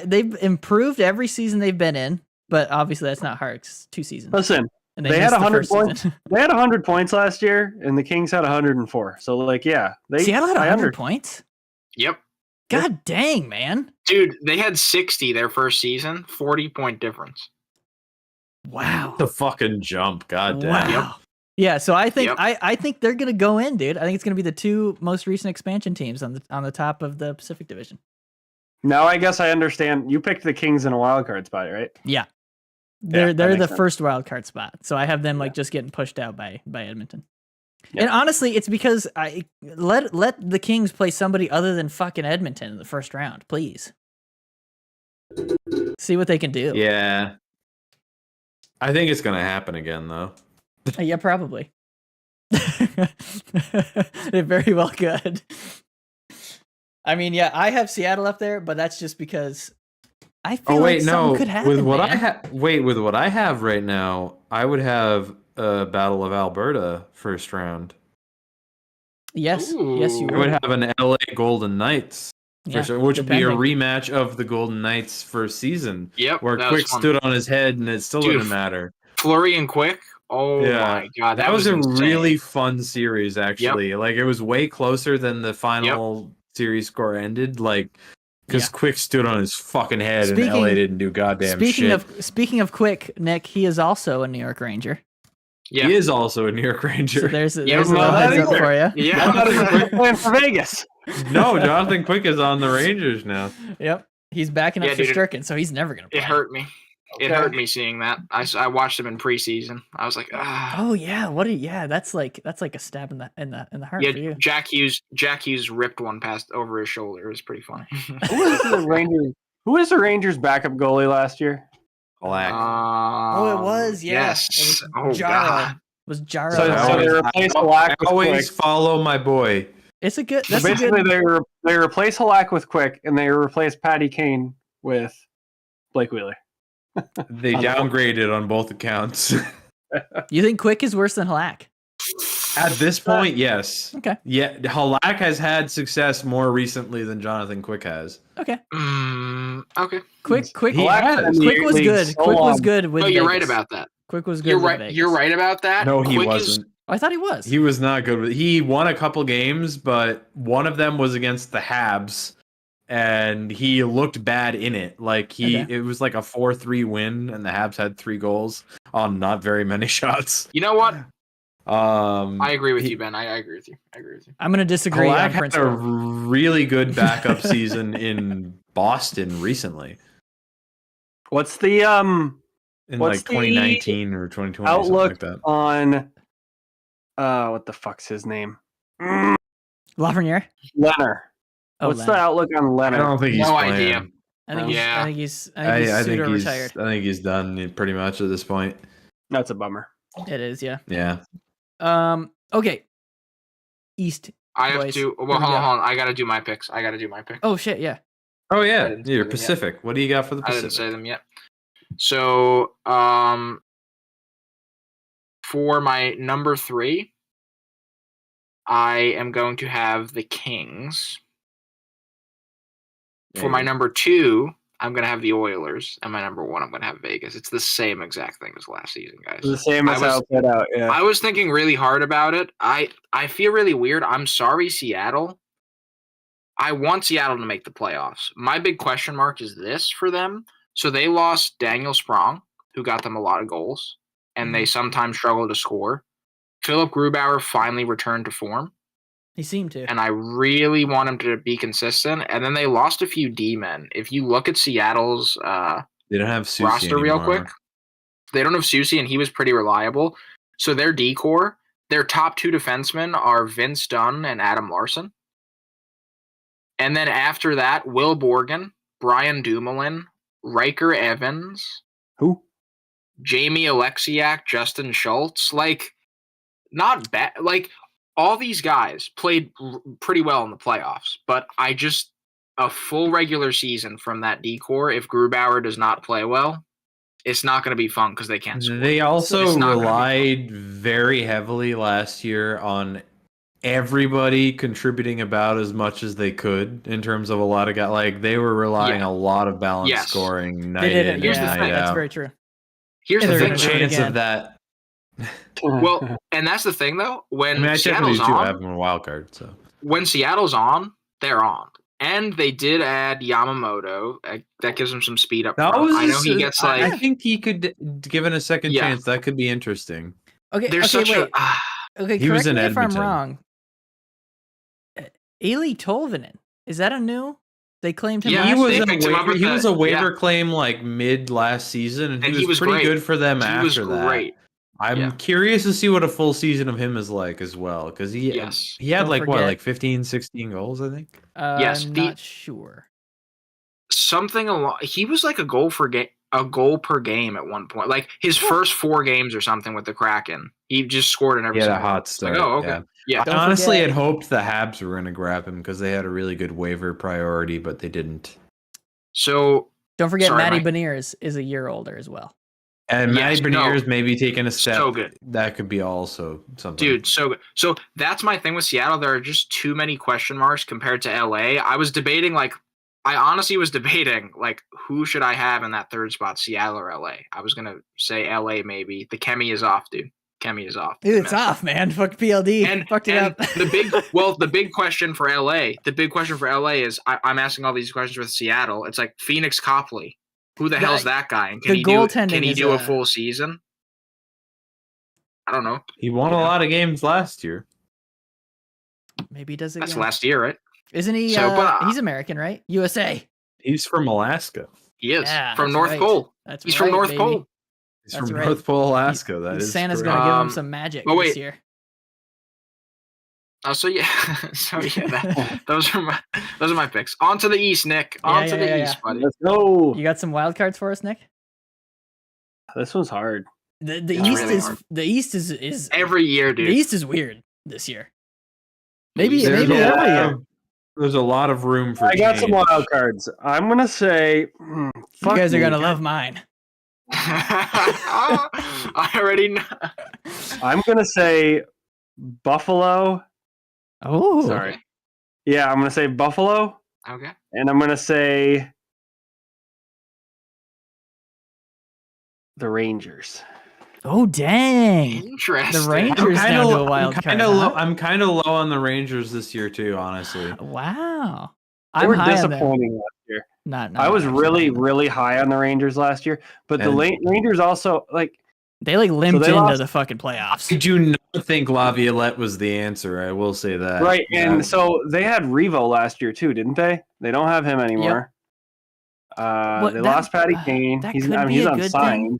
They've improved every season they've been in, but obviously that's not hard. It's 2 seasons. Listen, and they had missed the 100 first points. season. They had 100 points last year, and the Kings had 104. So, like, yeah, Seattle had 100 points. Yep. God dang, man! Dude, they had 60 their first season. 40-point difference. Wow. The fucking jump. God damn. Wow. Yep. Yeah, so I think Yep. I think they're gonna go in, dude. I think it's gonna be the 2 most recent expansion teams on the top of the Pacific Division. Now I guess I understand. You picked the Kings in a wild card spot, right? Yeah. that They're makes the sense. first wild card spot. So I have them like just getting pushed out by Edmonton. Yeah. And honestly, it's because I let the Kings play somebody other than fucking Edmonton in the first round, please. See what they can do. Yeah. I think it's gonna happen again though. Yeah, probably. It very well could. I mean, yeah, I have Seattle up there, but that's just because I feel like something could happen. With what man. with what I have right now, I would have Battle of Alberta first round. Yes, Ooh. yes, you I would would. have an LA Golden Knights Yeah, first round, which would be a depending. rematch of the Golden Knights first season, Yep. where that Quick was fun. stood on his head and it still Dude, didn't matter. Flurry and Quick. Oh Yeah. my god, That was a insane. really fun series, actually. Like it was way closer than the final series score ended, like because Quick stood on his fucking head and Speaking- LA didn't do goddamn shit. Speaking of Quick, Nick, he is also a New York Ranger. Yeah. He is also a New York Ranger. So there's a Yeah, little well, heads that up either. for you. Yeah. I thought he was playing for Vegas. No, Jonathan Quick is on the Rangers now. Yep. He's backing up Yeah, for dude, Sturkin, so he's never gonna play. It hurt me. It Okay. hurt me seeing that. I watched him in preseason. I was like, ah. Oh yeah, that's like a stab in the heart for Yeah, you. Jack Hughes ripped one past over his shoulder. It was pretty funny. Who was the Rangers' backup goalie last year? Black. Oh, it was, yeah. Yes. It Oh was Jaro. God. It was Jaro. So they replaced Halak I with always Quick. follow my boy. It's a good. So That's a basically, good. they replaced Halak with Quick, and they replaced Patty Kane with Blake Wheeler. They downgraded on both accounts. You think Quick is worse than Halak? At this point, yes. Okay. Yeah, Halak has had success more recently than Jonathan Quick has. Okay. Okay. Quick He has. Quick was good. So Quick was long. good with No, you're Vegas. right about that. Quick was good. You're with right. Vegas. You're right about that. No, he Quick wasn't. I thought he was. He was not good with it. He won a couple games, but one of them was against the Habs, and he looked bad in it. Like it was like a 4-3 win, and the Habs had 3 goals on not very many shots. You know what? I I agree with you, Ben. I agree with you. I'm gonna disagree on Halak had a principle. really good backup season in Boston recently, What's the in What's like 2019 or 2020, outlook something like that. on what the fuck's his name? Lafreniere. Leonard. Oh, What's the Leonard. outlook on I Leonard? don't think he's No playing. idea. I think Yeah. I think he's pseudo retired. I think he's done pretty much at this point. That's a bummer. It is, yeah. Yeah. Okay. East. I have boys. to. Here Well, we hold go. on. I got to do my picks. Oh shit, yeah. Oh I yeah, didn't say you're them yet. Pacific. What do you got for the I Pacific? didn't say them yet. So, for my number 3, I am going to have the Kings. For my number 2, I'm going to have the Oilers. And my number 1, I'm going to have Vegas. It's the same exact thing as last season, guys. The same as how it played out. Yeah. I was thinking really hard about it. I feel really weird. I'm sorry, Seattle. I want Seattle to make the playoffs. My big question mark is this for them. So they lost Daniel Sprong, who got them a lot of goals, and they sometimes struggle to score. Philip Grubauer finally returned to form, He seemed to. and I really want him to be consistent. And then they lost a few D-men. If you look at Seattle's They don't have Susie roster real anymore. quick, they don't have Susie, and he was pretty reliable. So their D-core, their top 2 defensemen are Vince Dunn and Adam Larson. And then after that, Will Borgen, Brian Dumoulin, Riker Evans, Who? Jamie Alexiak, Justin Schultz. Like, not bad. Like, all these guys played pretty well in the playoffs, but a full regular season from that D-core, if Grubauer does not play well, it's not going to be fun because they can't score. They also It's not gonna be relied very heavily last year on everybody contributing about as much as they could in terms of a lot of guys. Like they were relying a lot of balanced Yes. scoring night They did in it. Here's and the Yeah, thing. night that's out. very true. Here's Yeah, the they're thing. gonna do it Chance again. of that. Well, and that's the thing, though. When I mean, I technically Seattle's do on, have them in a wild card, so when Seattle's on, they're on. And they did add Yamamoto. That gives him some speed up front. I know he gets like. I think he could, given a second Yeah. chance, that could be interesting. Okay, There's okay, such wait. a. Okay, He was correct in me if I'm Edmonton. wrong. Eli Tolvanen, is that a new? They claimed him. Yeah, He last was year? they picked him up with he was a the- waiver claim like mid last season, and And he was pretty great. good for them He after was that. great. I'm Yeah. curious to see what a full season of him is like as well, because Yes. he had Don't like what, forget- like 15, 16 goals, I think. Yes, Not sure. Something along. He was like a goal per game at one point. Like his first 4 games or something with the Kraken, he just scored in every. He had a single one. hot It's like, start. oh, okay. Yeah. Don't I honestly forget- had hoped the Habs were going to grab him because they had a really good waiver priority, but they didn't. So Don't forget, Sorry, Matty Mike. Beniers is a year older as well. And Yes, Matty Beniers maybe taking a step. So good. That could be also something. dude, so good. So that's my thing with Seattle. There are just too many question marks compared to LA. I honestly was debating like who should I have in that third spot, Seattle or LA. I was gonna say LA maybe. The Kemi is off, dude. Kemi is off. Dude, it's off, man. Fuck PLD. And Fucked it up. the big question for LA is I'm asking all these questions with Seattle. It's like Phoenix Copley. Who the hell's that guy? And can he do a full season? I don't know. He won a lot of games last year. Maybe he does it That's again. last year, right? Isn't he? He's American, right? USA. He's from Alaska. He is from that's North right. Pole. That's He's right, from North baby. Pole. He's That's from right. North Pole, Alaska. That is Santa's correct. gonna give him some magic this year. So those are my picks. On to the East, Nick. On to the East, buddy. Let's go. You got some wild cards for us, Nick? This one's hard. The It's East really is hard. the East is Every year, dude. The East is weird this year. Maybe East is every year. There's a lot of room for I got some change. wild cards. I'm gonna say, You guys are gonna love mine. I already know. I'm gonna say Buffalo. Oh, Sorry. Yeah, I'm gonna say Buffalo, Okay. and I'm gonna say the Rangers. Oh, dang. Interesting. The Rangers down to a wild card. Huh? I'm kind of low on the Rangers this year too, honestly. Wow. They I'm were high on them. disappointing last year. Not I was actually really, high on them. really high on the Rangers last year, but the Rangers also They limped they into lost- the fucking playoffs. I do not think Laviolette was the answer. I will say that. right. And so they had Revo last year too, didn't they? They don't have him anymore. They lost Patty Kane. That He's could be a good unsigned. thing.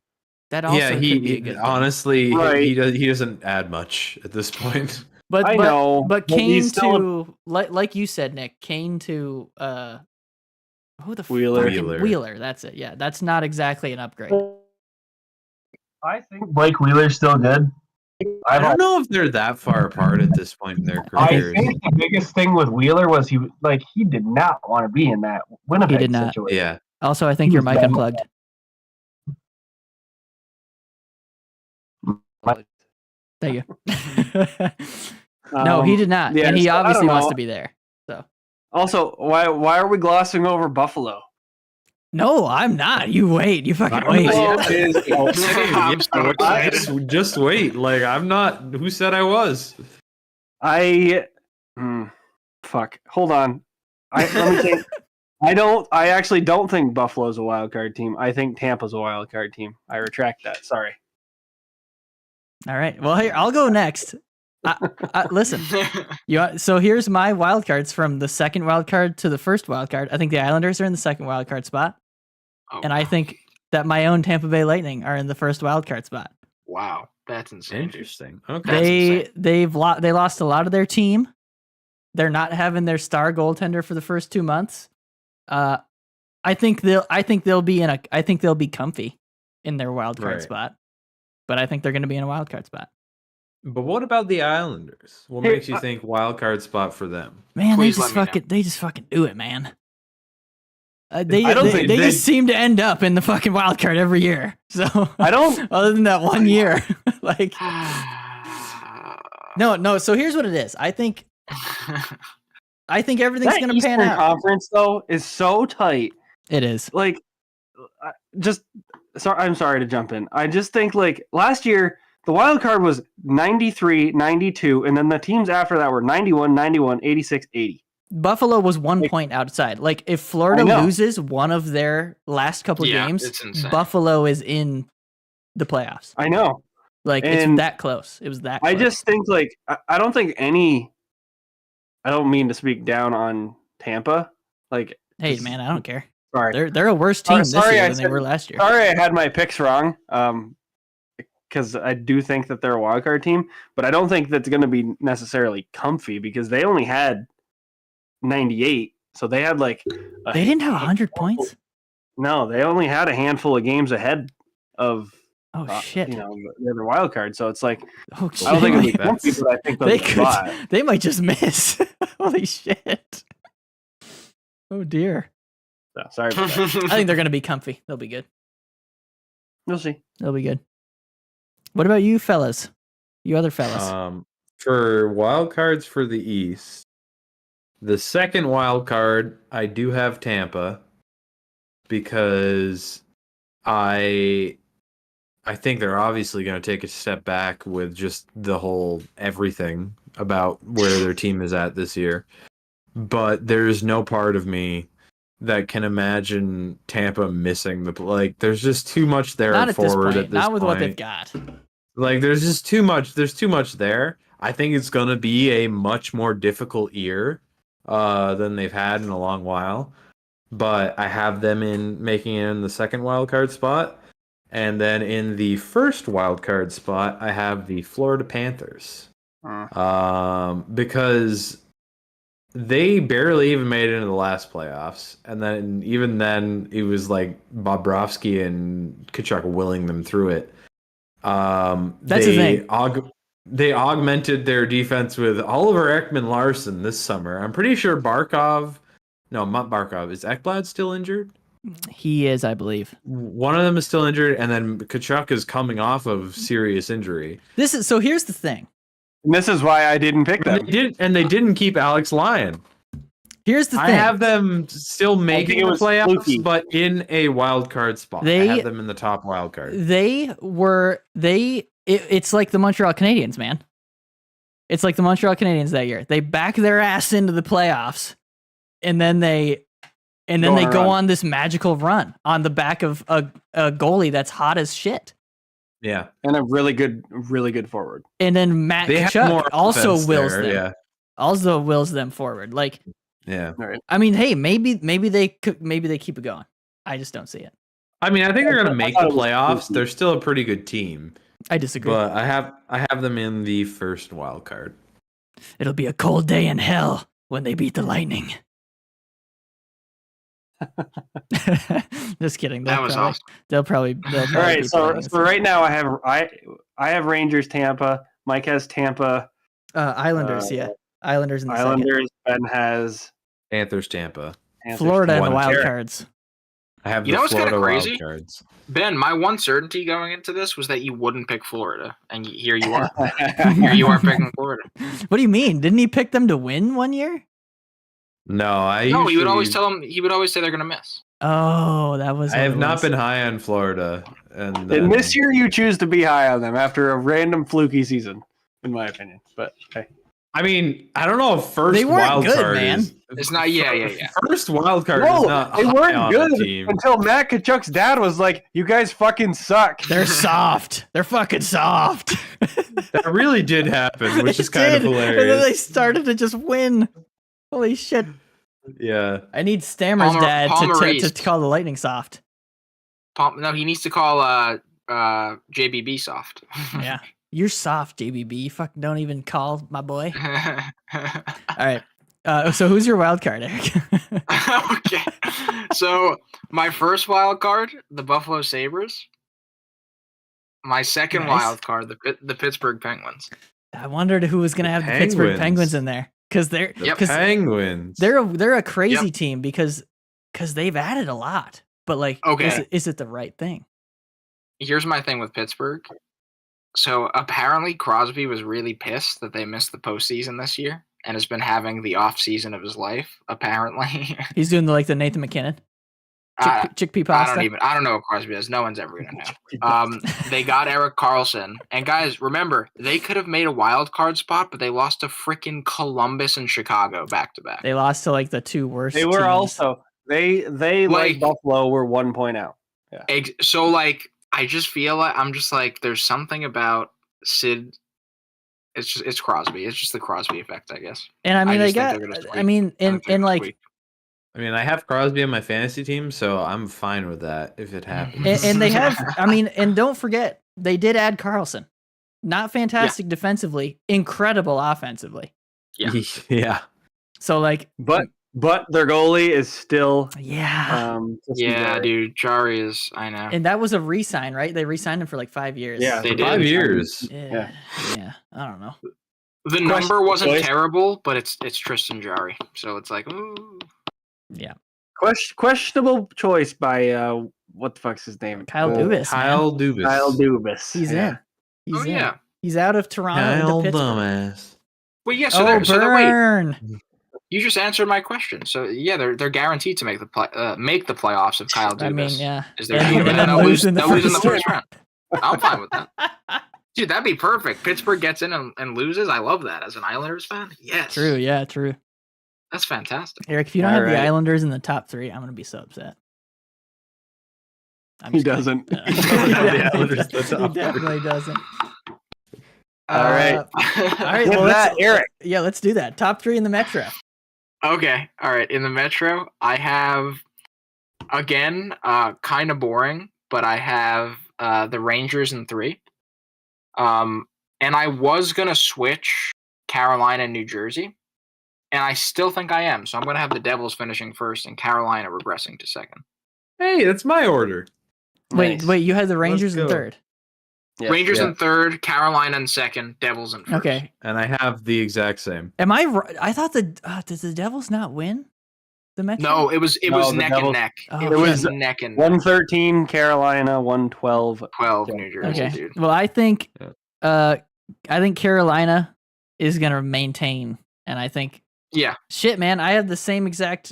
That also could be a he good thing. honestly Right. he doesn't add much at this point. But I know, but but Kane he's still to like you said, Nick. Kane to who the Wheeler. fucking Wheeler. That's it. Yeah, that's not exactly an upgrade. I think Blake Wheeler's still good. I don't know if they're that far apart at this point in their I careers. think the biggest thing with Wheeler was he did not want to be in that Winnipeg He did not. situation. Yeah. Also, I think He your was mic bad. unplugged. Thank you. No, he did not, yeah, and he so I obviously don't wants know. to be there. So Also, why are we glossing over Buffalo? no, I'm not. You wait. You fucking wait. I'm so excited. Just wait. Like I'm not. Who said I was? Fuck. Hold on. Let me think. I actually don't think Buffalo's a wild card team. I think Tampa's a wild card team. I retract that. Sorry. All right. Well, here I'll go next. Listen. So here's my wild cards from the second wild card to the first wild card. I think the Islanders are in the second wild card spot, and I think that my own Tampa Bay Lightning are in the first wild card spot. Wow, that's insane. Interesting. Okay. They lost a lot of their team. They're not having their star goaltender for the first 2 months. I think they'll be comfy in their wild card spot, but I think they're going to be in a wild card spot. But what about the Islanders? What makes you think wild card spot for them? Man, Please they just fucking do it, man. They think just seem to end up in the fucking wild card every year. So I don't. other than that one year, like no. So here's what it is. I think everything's going to pan out. Conference though is so tight. It is. Like, I'm sorry to jump in. I just think last year the wild card was 93, 92, and then the teams after that were 91, 91, 86, 80. Buffalo was 1 point outside. Like if Florida loses one of their last couple games, Buffalo is in the playoffs. I know. Like it's that close. It was that close. I just think I don't think I don't mean to speak down on Tampa. Hey man, I don't care. Sorry. They're a worse team this year than they were last year. Sorry I had my picks wrong. Because I do think that they're a wild card team, but I don't think that's going to be necessarily comfy because they only had 98. So they had they didn't have 100 points? No, they only had a handful of games ahead of shit. the other wild card. So it's I oh, don't think it'll be comfy, but I think they might just miss. Holy shit. Oh dear. So, sorry about that. I think they're going to be comfy. They'll be good. We'll see. They'll be good. What about you fellas? You other fellas? For wild cards for the East, the second wild card, I do have Tampa because I I think they're obviously going to take a step back with just the whole everything about where their team is at this year. But there's no part of me that can imagine Tampa missing there's just too much there Not at this forward point. at this Not with point. what they've got. Like there's just too much. There's too much there. I think it's going to be a much more difficult year than they've had in a long while. But I have them in making it in the second wild card spot. And then in the first wild card spot, I have the Florida Panthers. Because they barely even made it into the last playoffs. And then even then, it was like Bobrovsky and Tkachuk willing them through it. That's the thing. They augmented their defense with Oliver Ekman-Larsson this summer. I'm pretty sure not Barkov. Is Ekblad still injured? He is, I believe. One of them is still injured, and then Tkachuk is coming off of serious injury. So here's the thing. And this is why I didn't pick them. They didn't keep Alex Lyon. Here's the thing. I have them still making the playoffs, fluky. But in a wild card spot. I have them in the top wild card. It's like the Montreal Canadiens, man. It's like the Montreal Canadiens that year. They back their ass into the playoffs, and then they go on this magical run on the back of a goalie that's hot as shit. Yeah, and a really good forward. And then Matt Tkachuk also wills them. Yeah. Also wills them forward. Like, yeah. I mean, hey, maybe they keep it going. I just don't see it. I mean, I think they're gonna make the playoffs. They're still a pretty good team. I disagree. But I have them in the first wild card. It'll be a cold day in hell when they beat the Lightning. Just kidding. That was awesome. They'll probably all right. So right now I have Rangers, Tampa. Mike has Tampa. Islanders, Islanders in the Islanders. Ben has Panthers, Tampa. Florida in the wild cards. I have the Florida wild cards. Ben, my one certainty going into this was that you wouldn't pick Florida, and here you are. Here you are picking Florida. What do you mean? Didn't he pick them to win one year? No, he would always tell them. He would always say they're going to miss. Oh, that was. I have not been high on Florida, and this year you choose to be high on them after a random fluky season, in my opinion. But hey. I mean, I don't know if they weren't wild good, card man. It's not. Yeah. First wild card is not. They weren't good until Matt Tkachuk's dad was like, "You guys fucking suck." They're soft. They're fucking soft. That really did happen, which is kind of hilarious. And then they started to just win. Holy shit. Yeah. I need Stammer's dad to call the Lightning soft. No, he needs to call JBB soft. Yeah. You're soft, JBB. You fucking don't even call my boy. All right. So who's your wild card, Eric? Okay. So my first wild card, the Buffalo Sabres. My second wild card, the Pittsburgh Penguins. I wondered who was going to have the Pittsburgh Penguins in there. Because they're Penguins. They're a crazy team because they've added a lot. But is it the right thing? Here's my thing with Pittsburgh. So apparently Crosby was really pissed that they missed the postseason this year and has been having the off season of his life. Apparently, he's doing the Nathan McKinnon chickpea pasta. I don't know what Crosby does. No one's ever gonna know. They got Erik Karlsson, and guys, remember they could have made a wild card spot, but they lost to freaking Columbus and Chicago back to back. They lost to the two worst. They were teams. Also they like Buffalo were 1 point out. Yeah. So I just feel I'm just there's something about Sid. It's Crosby. It's just the Crosby effect, I guess. And I mean, I have Crosby on my fantasy team, so I'm fine with that if it happens. And they have, and don't forget, they did add Karlsson. Not fantastic defensively, incredible offensively. Yeah. Yeah. So But their goalie is still dude. Jari is, I know. And that was a re-sign, right? They re-signed him for 5 years. Yeah, they did. 5 years. Yeah. I don't know. The number wasn't terrible, but it's Tristan Jari, so it's ooh. Yeah. Questionable choice by what the fuck's his name? Kyle Dubas. Kyle Dubas. He's in. He's in. Yeah. He's out of Toronto. Kyle dumbass. Well, yeah. So burn. You just answered my question. So yeah, they're guaranteed to make the playoffs if Kyle Dubas. I mean, yeah. Is there? And they'll lose in the first round. I'm fine with that. Dude, that'd be perfect. Pittsburgh gets in and loses. I love that as an Islanders fan. Yes. True, yeah, true. That's fantastic. Eric, if you don't have the Islanders in the top 3, I'm going to be so upset. He doesn't. He definitely doesn't. All right. All right. Well, Eric. Yeah, let's do that. Top 3 in the Metro. Okay. All right. In the Metro, I have, again, kind of boring, but I have the Rangers in 3. And I was going to switch Carolina and New Jersey, and I still think I am. So I'm going to have the Devils finishing first and Carolina regressing to second. Hey, that's my order. Wait, you had the Rangers in 3rd. Yes, Rangers in 3rd, Carolina in 2nd, Devils in 1st. Okay. And I have the exact same. Am I right? I thought did the Devils not win the Metro? No, it was neck and neck. Oh, it was neck and neck. 113 Carolina, 112 New Jersey. Okay. Dude. Well, I think Carolina is going to maintain, and I think shit, man, I have the same as last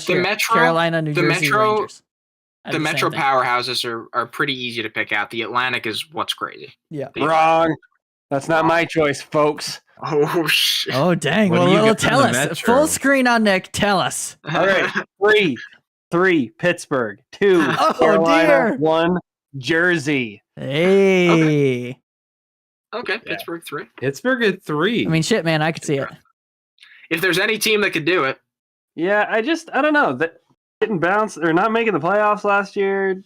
year. Metro, Carolina, New Jersey, Rangers. The Metro powerhouses are pretty easy to pick out. The Atlantic is what's crazy. Yeah. Wrong. That's not my choice, folks. Oh, shit. Oh, dang. Well, tell us. Full screen on Nick. Tell us. All right. 3, Pittsburgh. 2, Carolina. Dear. 1, Jersey. Hey. Okay. Pittsburgh 3. Pittsburgh at 3. I mean, shit, man. I could see it. If there's any team that could do it. Yeah, I don't know. Getting bounced or not making the playoffs last year,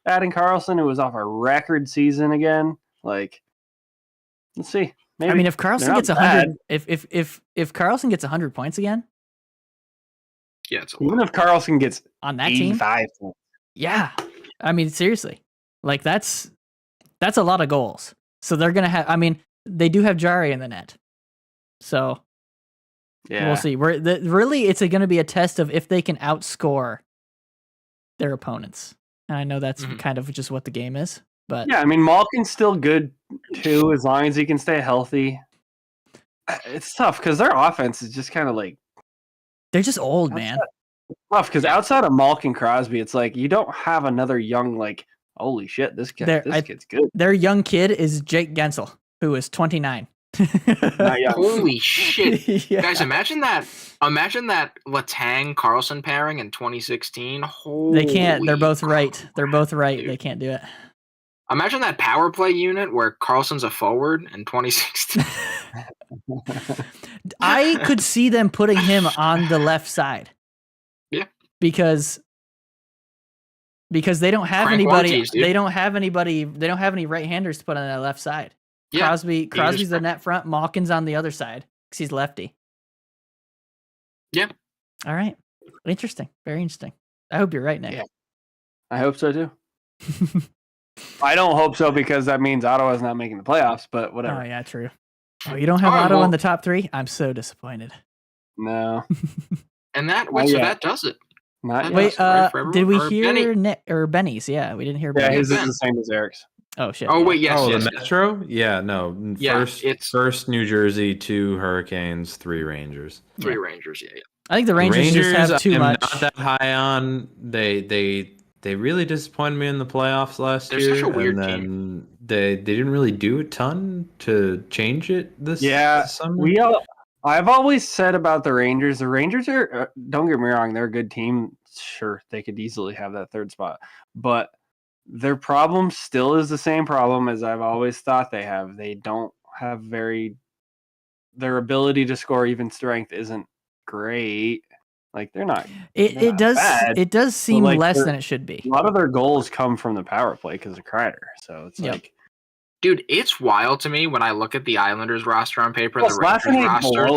adding Carlson, who was off a record season again. Like, let's see. Maybe. I mean, if Carlson gets 100, if Carlson gets 100 points again, it's even if Carlson gets on that 85 team, points. Yeah, I mean, seriously, like that's a lot of goals. So they're gonna have. I mean, they do have Jari in the net, so. Yeah. We'll see. Really, it's going to be a test of if they can outscore their opponents. And I know that's kind of just what the game is. But yeah, I mean, Malkin's still good too, as long as he can stay healthy. It's tough because their offense is just kind of like they're just old, man. It's tough because outside of Malkin, Crosby, it's like you don't have another young holy shit, this kid's good. Their young kid is Jake Gensel, who is 29. Holy shit. Yeah. Guys, imagine that Letang Carlson pairing in 2016. They can't. They're both right. Dude. They can't do it. Imagine that power play unit where Carlson's a forward in 2016. I could see them putting him on the left side. Yeah. Because they don't have anybody. They don't have any right-handers to put on that left side. Yeah. Crosby's the net front. Malkin's on the other side because he's lefty. Yeah. All right. Interesting. Very interesting. I hope you're right, Nick. Yeah. I hope so too. I don't hope so because that means Ottawa's not making the playoffs, but whatever. Oh, yeah, true. Oh, you don't have Ottawa in the top 3? I'm so disappointed. No. And that does it. Wait, did we hear Nick or Benny's? Yeah, we didn't hear Benny's. Yeah, his is the same as Eric's. Oh shit! Oh wait, yes. The Metro? Yeah, no. First New Jersey, 2 Hurricanes, 3 Rangers. 3 Rangers, yeah. I think the Rangers just have too much. Not that high on. They really disappointed me in the playoffs last year. They're such a weird team. And they didn't really do a ton to change it this summer. I've always said about the Rangers are, don't get me wrong, they're a good team. Sure, they could easily have that 3rd spot, but their problem still is the same problem as I've always thought they have. They don't have their ability to score even strength isn't great. Like they're not. It does seem less than it should be. A lot of their goals come from the power play because of Kreider. So it's like, dude, it's wild to me when I look at the Islanders roster on paper and the Rangers roster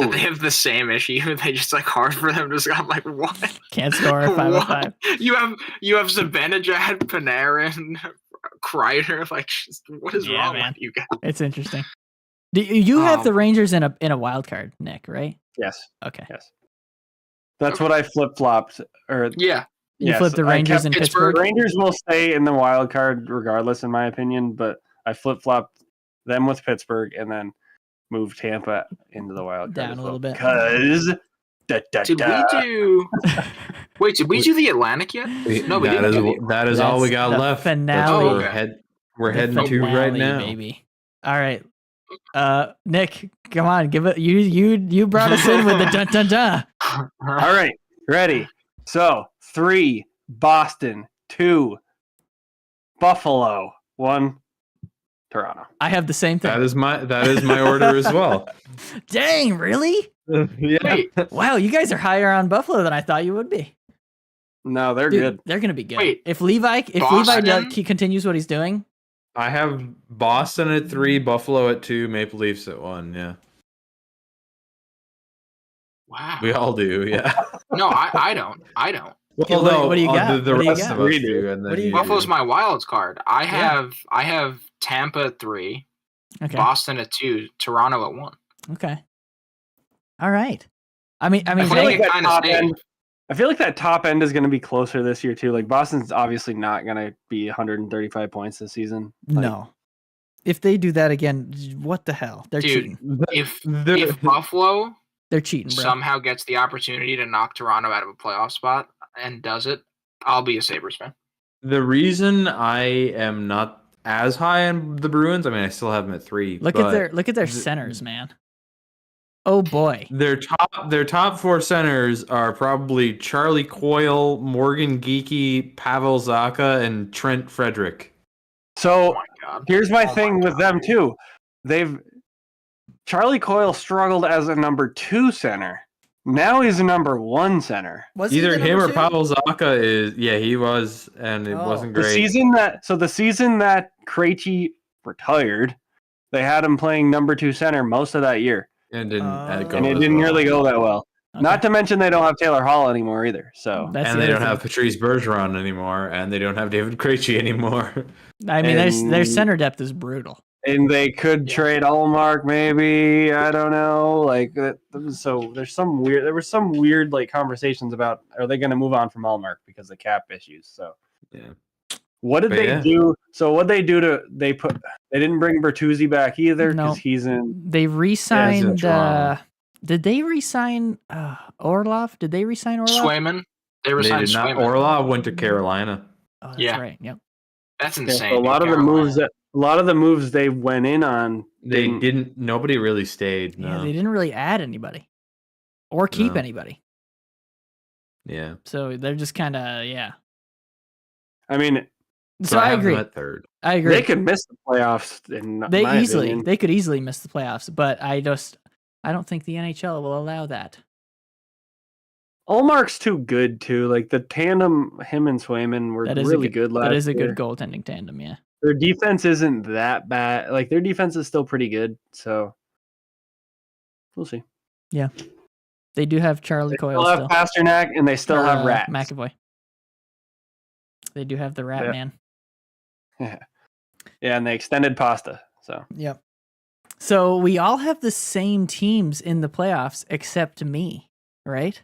that they have the same issue. They just hard for them to score. I'm like, what? Can't score 5-on-5. You have Zibanejad, Panarin, Kreider. Like, what is wrong with you guys? It's interesting. Do you have the Rangers in a wild card, Nick? Right? Yes. Okay. Yes. That's what I flip flopped. You flipped the Rangers in Pittsburgh. Rangers will stay in the wild card regardless, in my opinion. But I flip flopped them with Pittsburgh and then moved Tampa into the wild card down a little bit. Because did we do? Wait, did we do the Atlantic yet? No, we didn't. That is all we got the left. Finale. We're heading to right now, baby. All right, Nick, come on, give it. You brought us in with the dun dun dun. All right, ready. So 3, Boston. 2, Buffalo. 1, Toronto. I have the same thing. That is my order as well. Dang, really? Yeah. Wait, Wow, you guys are higher on Buffalo than I thought you would be. No, they're Dude, good. They're gonna be good. Wait, if Levi he continues what he's doing. I have Boston at 3, Buffalo at 2, Maple Leafs at 1. Yeah. wow. We all do. Yeah. No, I don't. Well, what do you got? The What do you rest got? of us do. And then Buffalo's my wild card. I have Tampa at 3, Okay. Boston at 2, Toronto at 1. Okay. All right. I mean, I feel playing like it that kinda top safe. end. I feel like that top end is going to be closer this year too. Like Boston's obviously not going to be 135 points this season. Like, no. If they do that again, what the hell? They're Dude, cheating. if Buffalo They're cheating, bro. somehow gets the opportunity to knock Toronto out of a playoff spot and does it, I'll be a Sabres fan. The reason I am not as high on the Bruins, I mean, I still have them at 3. Look at their centers, man. Oh boy. Their top 4 centers are probably Charlie Coyle, Morgan Geekie, Pavel Zacha, and Trent Frederick. So Oh my god. here's my Oh thing my with God. them too. Charlie Coyle struggled as a number 2 center. Now he's a number 1 center. Was Either he the him number or 2? Pavel Zacha is he was, and it wasn't The great. season that Krejci retired, they had him playing number 2 center most of that year, and didn't go and it as didn't well. really go that well. Okay. Not to mention they don't have Taylor Hall anymore either. So That's And the they other don't thing. have Patrice Bergeron anymore, and they don't have David Krejci anymore. I mean, their and- center depth is brutal. and they could trade Allmark maybe. I don't know. Like that. So there were some weird like conversations about are they going to move on from Allmark because of cap issues. So Yeah. what did But they yeah. do? So what they do they didn't bring Bertuzzi back either No. because he's in. They re-signed. Toronto. Did they re-sign Orlov? Did they re-sign Orlov? Swayman. They They resigned did not. Swayman. Orlov went to Carolina. Oh, that's Yeah. right. Yep. That's Yeah, insane. so a lot of the moves they went in on. They didn't. Nobody really stayed. Yeah, No. they didn't really add anybody or keep No. anybody. Yeah. So they're just kind of I mean, So I I have them agree. at 3rd. I agree. they could miss the playoffs. They could easily miss the playoffs, but I don't think the NHL will allow that. Allmark's too good too. Like the tandem, him and Swayman were That is really a good, good last That is a year. good goaltending tandem, yeah. Their defense isn't that bad. Like their defense is still pretty good. So we'll see. They do have Charlie They Coyle still have still. Pasternak and they still Or, have Rats. McAvoy. They do have the Rat Yeah. Man. Yeah, and they extended Pasta. So Yep. So we all have the same teams in the playoffs except me, right?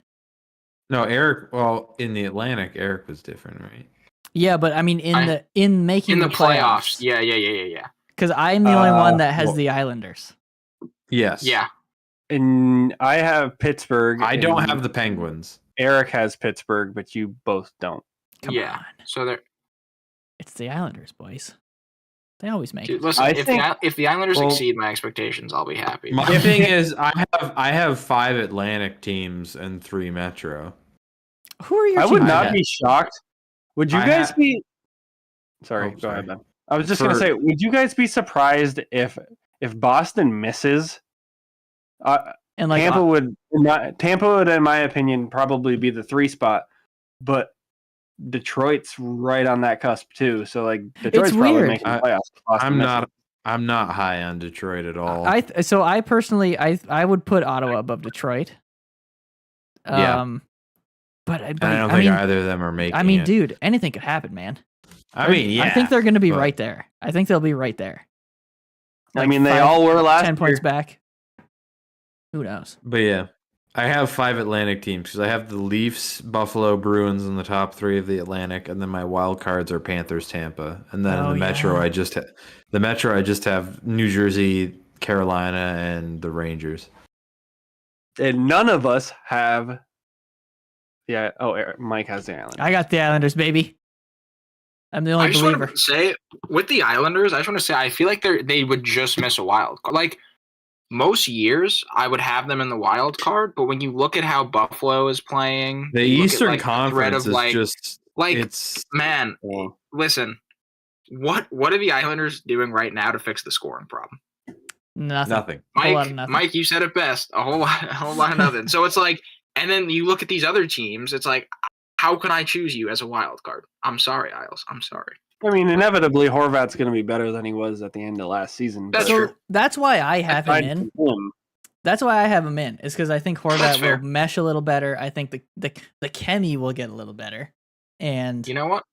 No, Eric. Well, in the Atlantic, Eric was different, right? Yeah, but I mean in making in the playoffs. playoffs. Yeah. Because I'm the only one that has well- the Islanders. Yes. Yeah. and I have Pittsburgh. I don't and have the Penguins. Eric has Pittsburgh, but you both don't. Come Yeah. on. So they're It's the Islanders, boys. They always make dude, it. listen, I if think- the Islanders Well- exceed my expectations, I'll be happy. My thing is, I have 5 Atlantic teams and 3 Metro. Who are your I teams? would I not have- be shocked. Would you I guys have- be? Sorry, Oh, go sorry. ahead, Ben. I was just gonna For- say, would you guys be surprised if Boston misses? And like Tampa would, in my opinion, probably be the 3 spot, but Detroit's right on that cusp too. So like Detroit's probably weird. making the playoffs. Boston I'm misses. not high on Detroit at all. I personally I would put Ottawa above Detroit. Yeah. But and I don't think mean, either of them are making. I mean, it. dude, anything could happen, man. I mean, yeah. I think they're going to be but- right there. I think they'll be right there. I Like mean, they 5, all were last 10 year. points back. Who knows? But yeah, I have 5 Atlantic teams because I have the Leafs, Buffalo, Bruins in the top 3 of the Atlantic, and then my wild cards are Panthers, Tampa, and then in Oh, the Metro yeah. I just have New Jersey, Carolina, and the Rangers. And none of us have Yeah. Oh, Mike has the Islanders. I got the Islanders, baby. I'm the only believer. Want to say with the Islanders, I just want to say I feel like they would just miss a wild card. Like most years, I would have them in the wild card, but when you look at how Buffalo is playing, the Eastern Conference is just listen, what are the Islanders doing right now to fix the scoring problem? Nothing. Mike, you said it best. A whole lot of nothing. So it's like, and then you look at these other teams. It's like, how can I choose you as a wild card? I'm sorry, Isles. I'm sorry. I mean, inevitably, Horvat's going to be better than he was at the end of last season. That's true. That's why I have him in. That's why I have him in. Is because I think Horvat will mesh a little better. I think the chemie will get a little better. And you know what?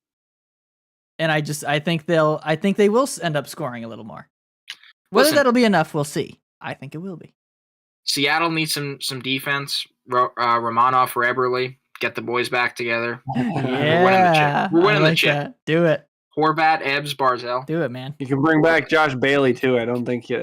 And I think they will end up scoring a little more. Whether that'll be enough, we'll see. I think it will be. Seattle needs some defense. Romanov for Eberle. Get the boys back together. Yeah, we're winning the chip. That. Do it. Horvat, Ebbs, Barzell. Do it, man. You can bring back Josh Bailey too. I don't think they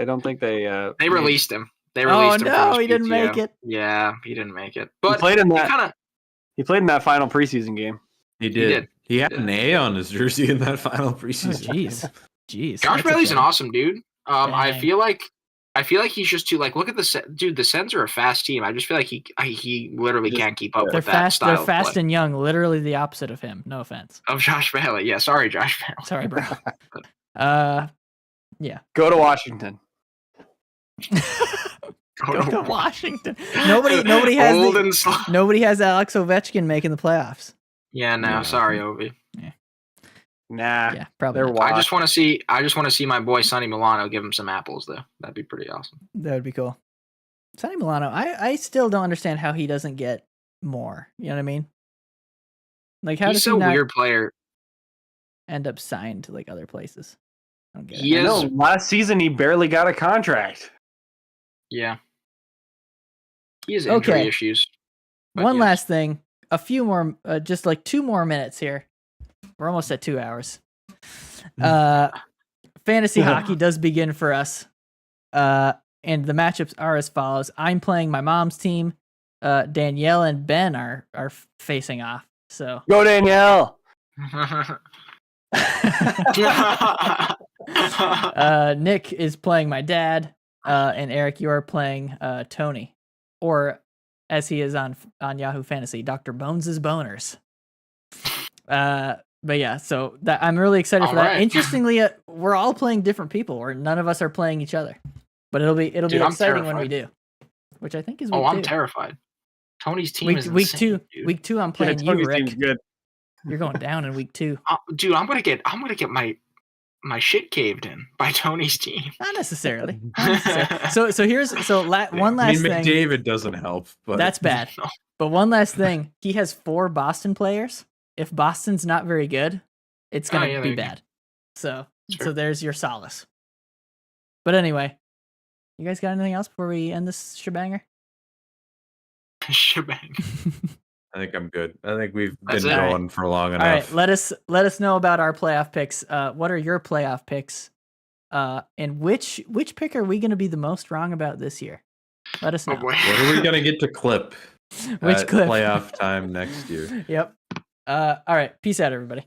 released him. They released him. Oh no, he didn't make it. Yeah, he didn't make it. But he played in that final preseason game. He did. He had an A on his jersey in that final preseason. Jeez. Josh Bailey's an awesome dude. I feel like he's just too look at the Sens are a fast team. I just feel like he literally can't keep up with that style. They're fast and young, literally the opposite of him. No offense. Of Josh Bailey. Yeah, sorry, Josh Bailey. Sorry, bro. Yeah. Go to Washington. Go to Washington. Nobody has Alex Ovechkin making the playoffs. Yeah, no, sorry, Ovi. Yeah. Nah, yeah, probably. I just want to see my boy Sonny Milano give him some apples, though. That'd be pretty awesome. That would be cool. Sonny Milano, I still don't understand how he doesn't get more. You know what I mean? Like, how does he not weird player end up signed to like other places? I don't get it. Last season he barely got a contract. Yeah, he has injury issues. One last thing. A few more, just like 2 more minutes here. We're almost at 2 hours. Fantasy hockey does begin for us. And the matchups are as follows. I'm playing my mom's team. Danielle and Ben are facing off. So go Danielle. Nick is playing my dad. And Eric, you are playing Tony. Or as he is on Yahoo Fantasy, Dr. Bones' Boners. But yeah, so I'm really excited for that. Interestingly, we're all playing different people, or none of us are playing each other. But it'll be exciting when we do, which I think is week 2. I'm terrified. Tony's team is week insane, 2. Dude. Week 2, I'm playing you, Rick. Good. You're going down in week 2, dude. I'm gonna get my shit caved in by Tony's team. Not necessarily. So here's one last thing. McDavid doesn't help, but that's bad. No. But one last thing, he has 4 Boston players. If Boston's not very good, it's gonna be bad. So there's your solace. But anyway, you guys got anything else before we end this shebanger? Shebang. I think I'm good. I think we've been going for long enough. All right, let us know about our playoff picks. What are your playoff picks? And which pick are we going to be the most wrong about this year? Let us know. What are we going to get to clip? Which clip? Playoff time next year. Yep. All right. Peace out, everybody.